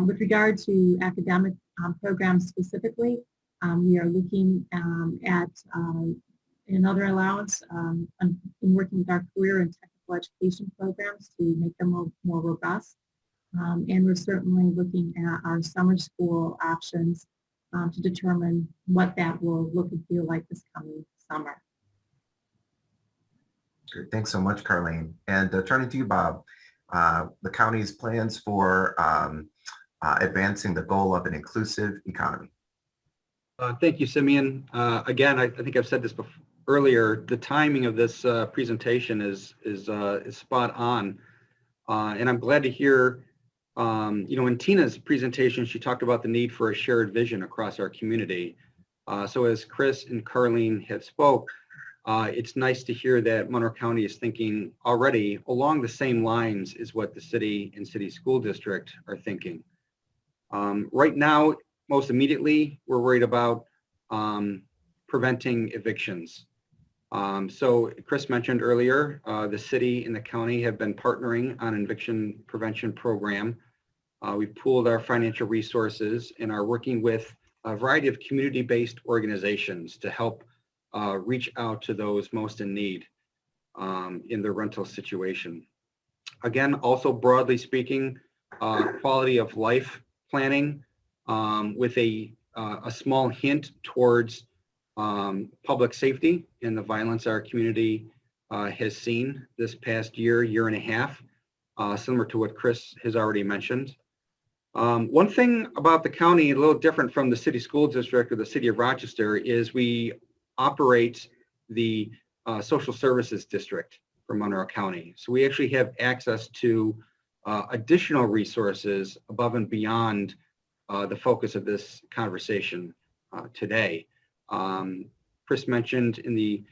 With regard to academic programs specifically, we are looking at another allowance in working with our career and technical education programs to make them more robust. And we're certainly looking at our summer school options to determine what that will look and feel like this coming summer. Great. Thanks so much, Carlene. And turning to you, Bob, the county's plans for advancing the goal of an inclusive economy. Thank you, Simeon. Again, I think I've said this before, earlier. The timing of this presentation is spot on, and I'm glad to hear. In Tina's presentation, she talked about the need for a shared vision across our community. So as Chris and Carlene have spoke, it's nice to hear that Monroe County is thinking already along the same lines as what the city and city school district are thinking. Right now, most immediately, we're worried about preventing evictions. So Chris mentioned earlier, the city and the county have been partnering on an eviction prevention program. We've pooled our financial resources and are working with a variety of community-based organizations to help reach out to those most in need in their rental situation. Again, also broadly speaking, quality of life planning with a small hint towards public safety and the violence our community has seen this past year and a half, similar to what Chris has already mentioned. One thing about the county, a little different from the city school district or the city of Rochester, is we operate the social services district for Monroe County. So we actually have access to additional resources above and beyond the focus of this conversation today. Chris mentioned in the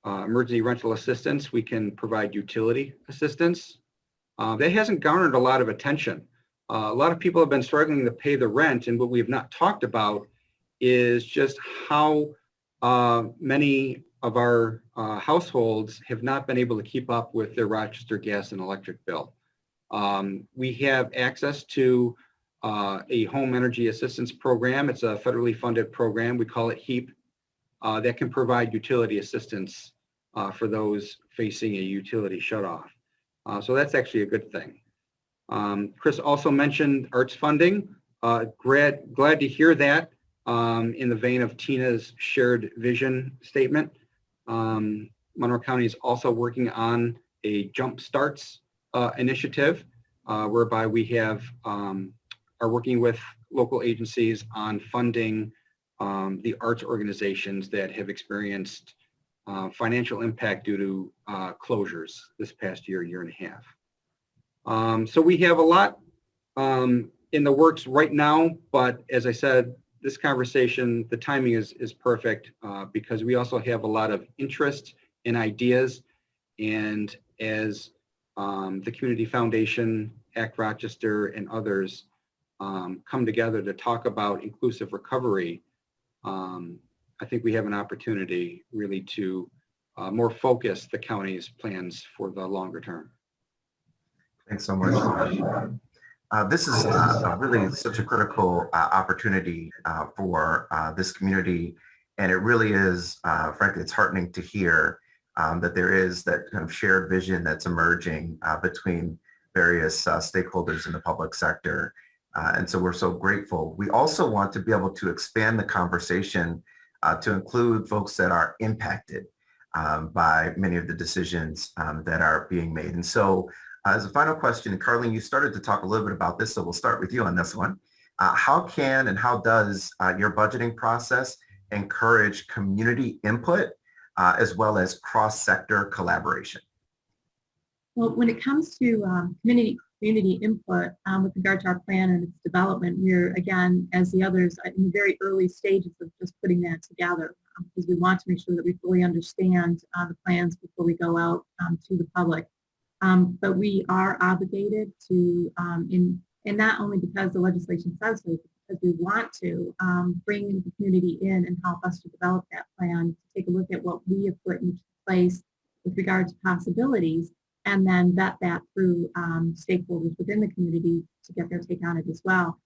emergency rental assistance, we can provide utility assistance. That hasn't garnered a lot of attention. A lot of people have been struggling to pay the rent, and what we have not talked about is just how many of our households have not been able to keep up with their Rochester gas and electric bill. We have access to a home energy assistance program. It's a federally funded program. We call it HEAP, that can provide utility assistance for those facing a utility shutoff. So that's actually a good thing. Chris also mentioned arts funding. Glad to hear that in the vein of Tina's shared vision statement. Monroe County is also working on a Jump Starts initiative whereby we have are working with local agencies on funding the arts organizations that have experienced financial impact due to closures this past year and a half. So we have a lot in the works right now, but as I said, this conversation, the timing is perfect because we also have a lot of interest and ideas. And as the Community Foundation, ACT Rochester, and others come together to talk about inclusive recovery, I think we have an opportunity really to more focus the county's plans for the longer term. Thanks so much. This is really such a critical opportunity for this community. And it really is, frankly, it's heartening to hear that there is that kind of shared vision that's emerging between various stakeholders in the public sector. And so we're so grateful. We also want to be able to expand the conversation to include folks that are impacted by many of the decisions that are being made. And so as a final question, and Carlene, you started to talk a little bit about this, so we'll start with you on this one. How can and how does your budgeting process encourage community input as well as cross-sector collaboration? Well, when it comes to community input with regard to our plan and its development, we're, again, as the others, in the very early stages of just putting that together because we want to make sure that we fully understand the plans before we go out to the public. But we are obligated to, and not only because the legislation says so, but because we want to bring the community in and help us to develop that plan, to take a look at what we have put into place with regard to possibilities, and then vet that through stakeholders within the community to get their take on it as well.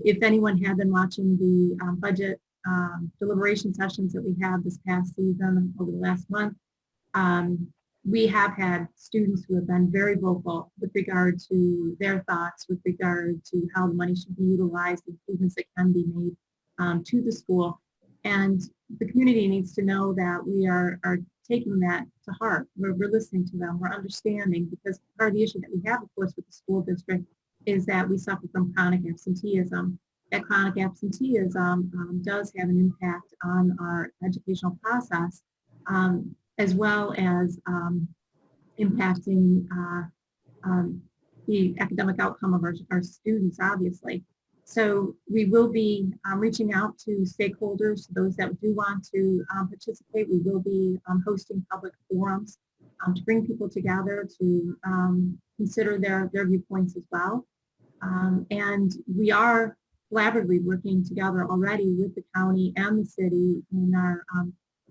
If anyone had been watching the budget deliberation sessions that we had this past season over the last month, we have had students who have been very vocal with regard to their thoughts, with regard to how the money should be utilized, improvements that can be made to the school. And the community needs to know that we are taking that to heart. We're listening to them, we're understanding, because part of the issue that we have, of course, with the school district is that we suffer from chronic absenteeism. That chronic absenteeism does have an impact on our educational process, as well as impacting the academic outcome of our students, obviously. So we will be reaching out to stakeholders, those that do want to participate. We will be hosting public forums to bring people together to consider their viewpoints as well. And we are collaboratively working together already with the county and the city in our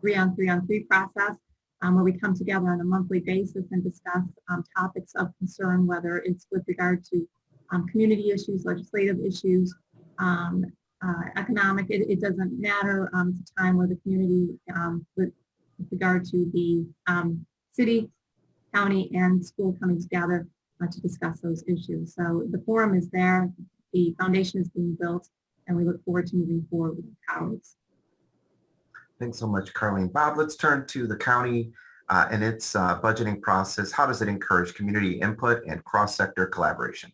3-on-3 process, where we come together on a monthly basis and discuss topics of concern, whether it's with regard to community issues, legislative issues, economic. It doesn't matter. It's a time where the community, with regard to the city, county, and school coming together to discuss those issues. So the forum is there, the foundation is being built, and we look forward to moving forward with our colleagues. Thanks so much, Carlene. Bob, let's turn to the county and its budgeting process. How does it encourage community input and cross-sector collaboration?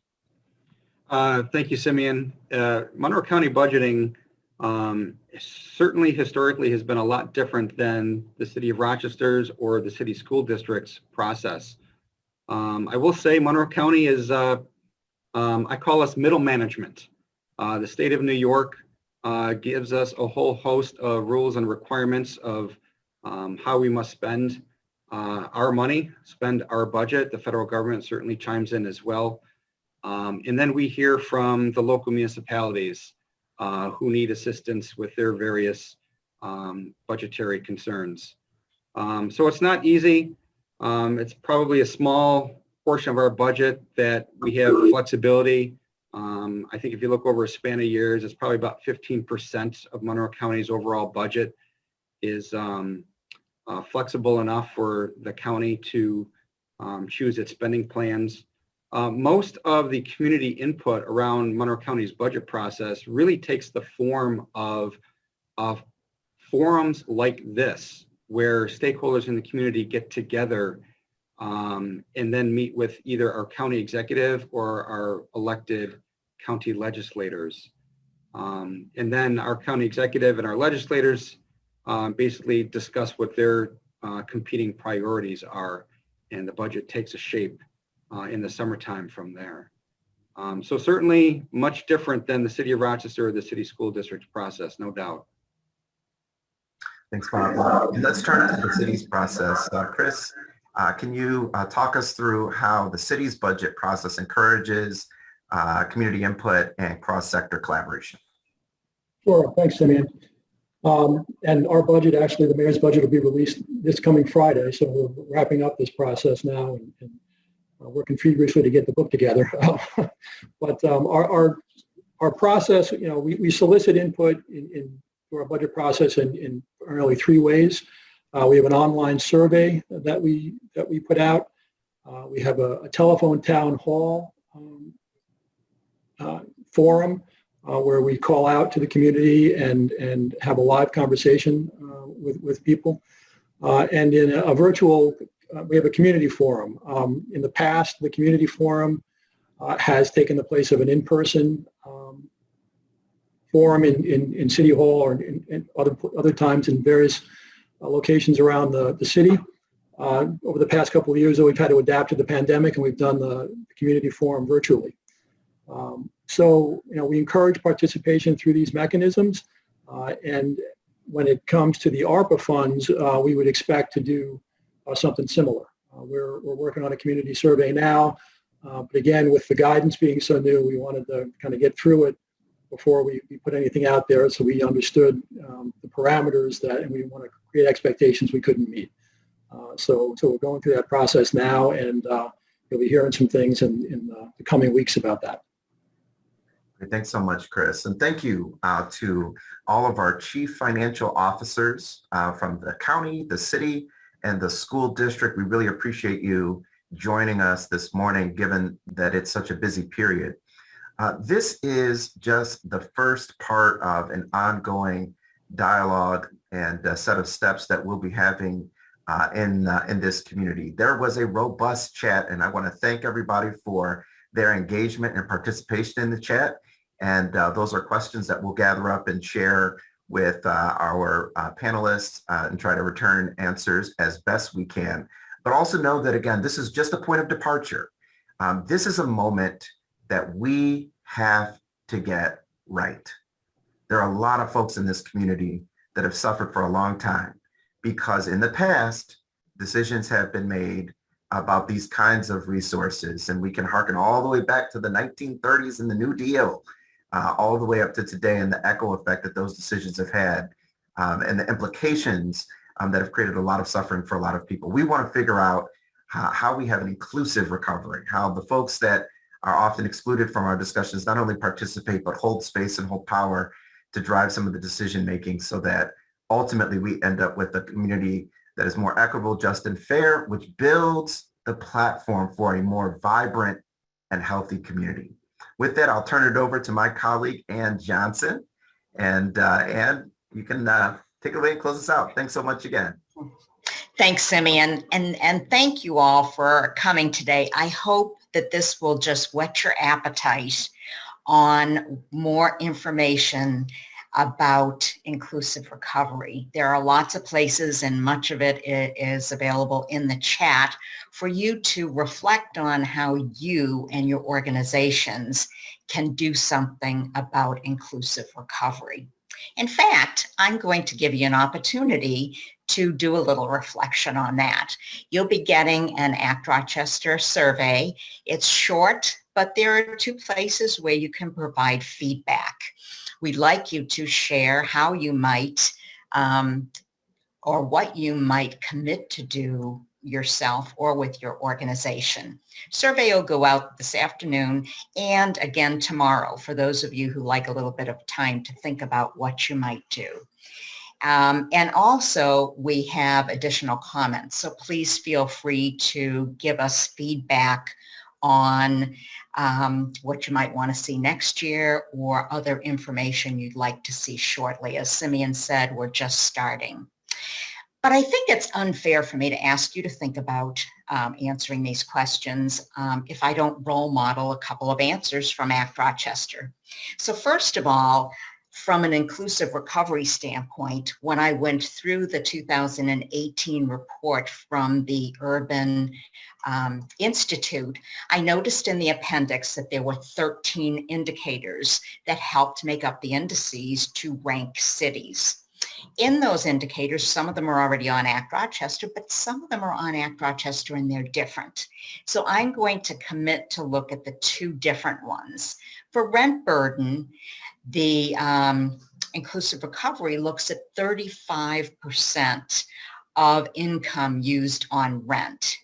Thank you, Simeon. Monroe County budgeting certainly historically has been a lot different than the city of Rochester's or the city school district's process. I will say Monroe County is, I call us middle management. The state of New York gives us a whole host of rules and requirements of how we must spend our money, spend our budget. The federal government certainly chimes in as well. And then we hear from the local municipalities who need assistance with their various budgetary concerns. So it's not easy. It's probably a small portion of our budget that we have flexibility. I think if you look over a span of years, it's probably about 15% of Monroe County's overall budget is flexible enough for the county to choose its spending plans. Most of the community input around Monroe County's budget process really takes the form of forums like this, where stakeholders in the community get together and then meet with either our county executive or our elected county legislators. And then our county executive and our legislators basically discuss what their competing priorities are, and the budget takes a shape in the summertime from there. So certainly much different than the city of Rochester or the city school district's process, no doubt. Thanks, Bob. And let's turn to the city's process. Chris, can you talk us through how the city's budget process encourages community input and cross-sector collaboration? Sure, thanks, Simeon. And our budget, actually, the mayor's budget will be released this coming Friday, so we're wrapping up this process now and working feverishly to get the book together. But our process, we solicit input in our budget process in primarily 3 ways. We have an online survey that we put out. We have a telephone town hall forum where we call out to the community and have a live conversation with people. And in a virtual, we have a community forum. In the past, the community forum has taken the place of an in-person forum in City Hall or in other times in various locations around the city. Over the past couple of years, though, we've had to adapt to the pandemic, and we've done the community forum virtually. So, we encourage participation through these mechanisms. And when it comes to the ARPA funds, we would expect to do something similar. We're working on a community survey now, but again, with the guidance being so new, we wanted to kind of get through it before we put anything out there, so we understood the parameters and we want to create expectations we couldn't meet. So we're going through that process now, and you'll be hearing some things in the coming weeks about that. Thanks so much, Chris. And thank you to all of our chief financial officers from the county, the city, and the school district. We really appreciate you joining us this morning, given that it's such a busy period. This is just the first part of an ongoing dialogue and a set of steps that we'll be having in this community. There was a robust chat, and I want to thank everybody for their engagement and participation in the chat. And those are questions that we'll gather up and share with our panelists and try to return answers as best we can. But also know that, again, this is just a point of departure. This is a moment that we have to get right. There are a lot of folks in this community that have suffered for a long time because in the past, decisions have been made about these kinds of resources. And we can harken all the way back to the 1930s and the New Deal, all the way up to today and the echo effect that those decisions have had and the implications that have created a lot of suffering for a lot of people. We want to figure out how we have an inclusive recovery, how the folks that are often excluded from our discussions not only participate, but hold space and hold power to drive some of the decision making so that ultimately we end up with a community that is more equitable, just, and fair, which builds the platform for a more vibrant and healthy community. With that, I'll turn it over to my colleague, Ann Johnson. And Ann, you can take it away and close us out. Thanks so much again. Thanks, Simeon, and thank you all for coming today. I hope that this will just whet your appetite on more information about inclusive recovery. There are lots of places, and much of it is available in the chat for you to reflect on how you and your organizations can do something about inclusive recovery. In fact, I'm going to give you an opportunity to do a little reflection on that. You'll be getting an ACT Rochester survey. It's short, but there are 2 places where you can provide feedback. We'd like you to share how you might or what you might commit to do yourself or with your organization. Survey will go out this afternoon and again tomorrow for those of you who like a little bit of time to think about what you might do. And also we have additional comments, so please feel free to give us feedback on what you might want to see next year or other information you'd like to see shortly. As Simeon said, we're just starting. But I think it's unfair for me to ask you to think about answering these questions if I don't role model a couple of answers from ACT Rochester. So first of all, from an inclusive recovery standpoint, when I went through the 2018 report from the Urban Institute, I noticed in the appendix that there were 13 indicators that helped make up the indices to rank cities. In those indicators, some of them are already on ACT Rochester, but some of them are on ACT Rochester and they're different. So I'm going to commit to look at the 2 different ones. For rent burden, the inclusive recovery looks at 35% of income used on rent.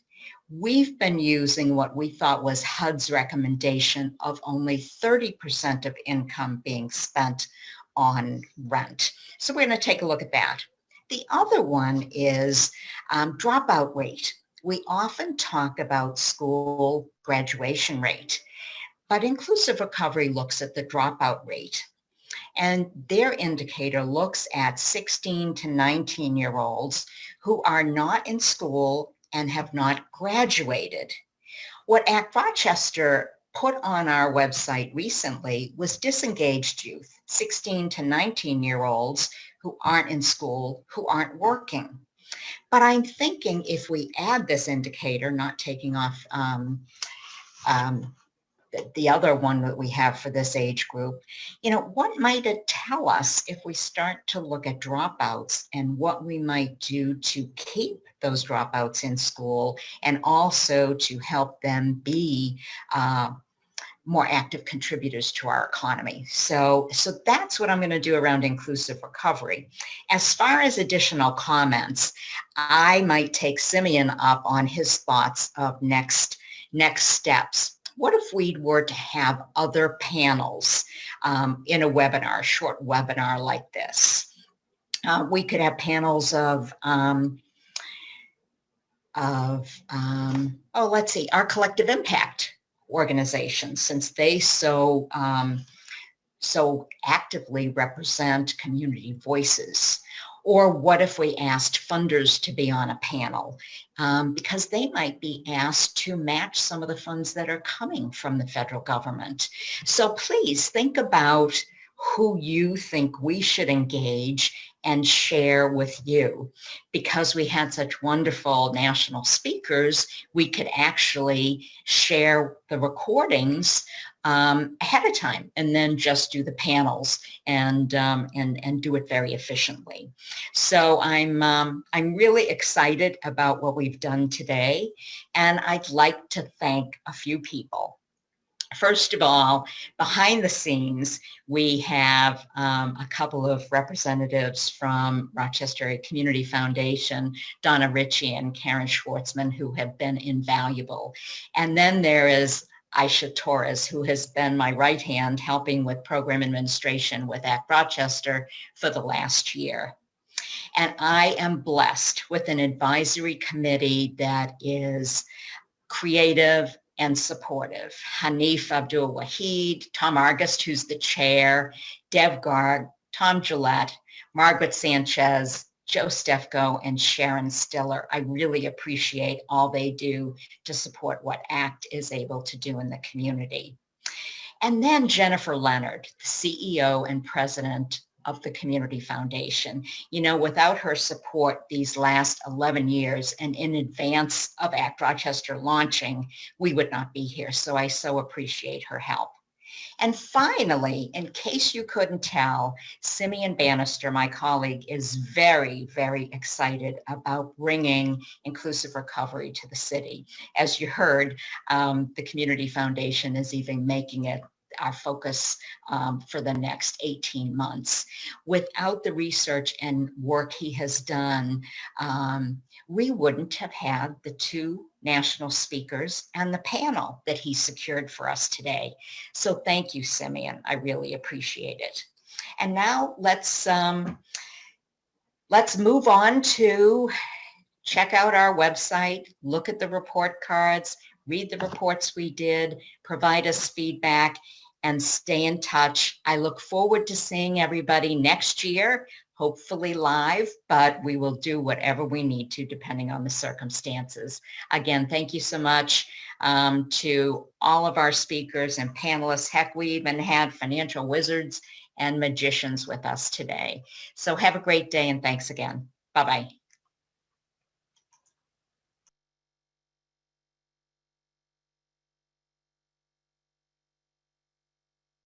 We've been using what we thought was HUD's recommendation of only 30% of income being spent on rent. So we're going to take a look at that. The other one is dropout rate. We often talk about school graduation rate, but inclusive recovery looks at the dropout rate. And their indicator looks at 16 to 19-year-olds who are not in school and have not graduated. What ACT Rochester put on our website recently was disengaged youth, 16 to 19-year-olds who aren't in school, who aren't working. But I'm thinking if we add this indicator, not taking off the other one that we have for this age group, what might it tell us if we start to look at dropouts and what we might do to keep those dropouts in school and also to help them be more active contributors to our economy. So that's what I'm going to do around inclusive recovery. As far as additional comments, I might take Simeon up on his thoughts of next steps. What if we were to have other panels in a webinar, a short webinar like this? We could have panels of let's see, our collective impact organizations, since they so actively represent community voices. Or what if we asked funders to be on a panel because they might be asked to match some of the funds that are coming from the federal government. So please think about who you think we should engage and share with you. Because we had such wonderful national speakers, we could actually share the recordings ahead of time and then just do the panels and do it very efficiently. So I'm really excited about what we've done today, and I'd like to thank a few people. First of all, behind the scenes, we have a couple of representatives from Rochester Community Foundation, Donna Ritchie and Karen Schwartzman, who have been invaluable. And then there is Aisha Torres, who has been my right hand helping with program administration with Act Rochester for the last year. And I am blessed with an advisory committee that is creative and supportive. Hanif Abdul Wahid, Tom Argust, who's the chair, Dev Garg, Tom Gillette, Margaret Sanchez, Joe Stefko, and Sharon Stiller. I really appreciate all they do to support what ACT is able to do in the community. And then Jennifer Leonard, the CEO and president of the Community Foundation. You know, without her support these last 11 years and in advance of ACT Rochester launching, we would not be here. So I so appreciate her help. And finally, in case you couldn't tell, Simeon Bannister, my colleague, is very, very excited about bringing inclusive recovery to the city. As you heard, the Community Foundation is even making it our focus for the next 18 months. Without the research and work he has done, we wouldn't have had the two national speakers and the panel that he secured for us today. So thank you, Simeon. I really appreciate it. And now let's move on to check out our website, look at the report cards, read the reports we did, provide us feedback, and stay in touch. I look forward to seeing everybody next year, hopefully live, but we will do whatever we need to depending on the circumstances. Again, thank you so much to all of our speakers and panelists. Heck, we even had financial wizards and magicians with us today. So have a great day and thanks again. Bye-bye.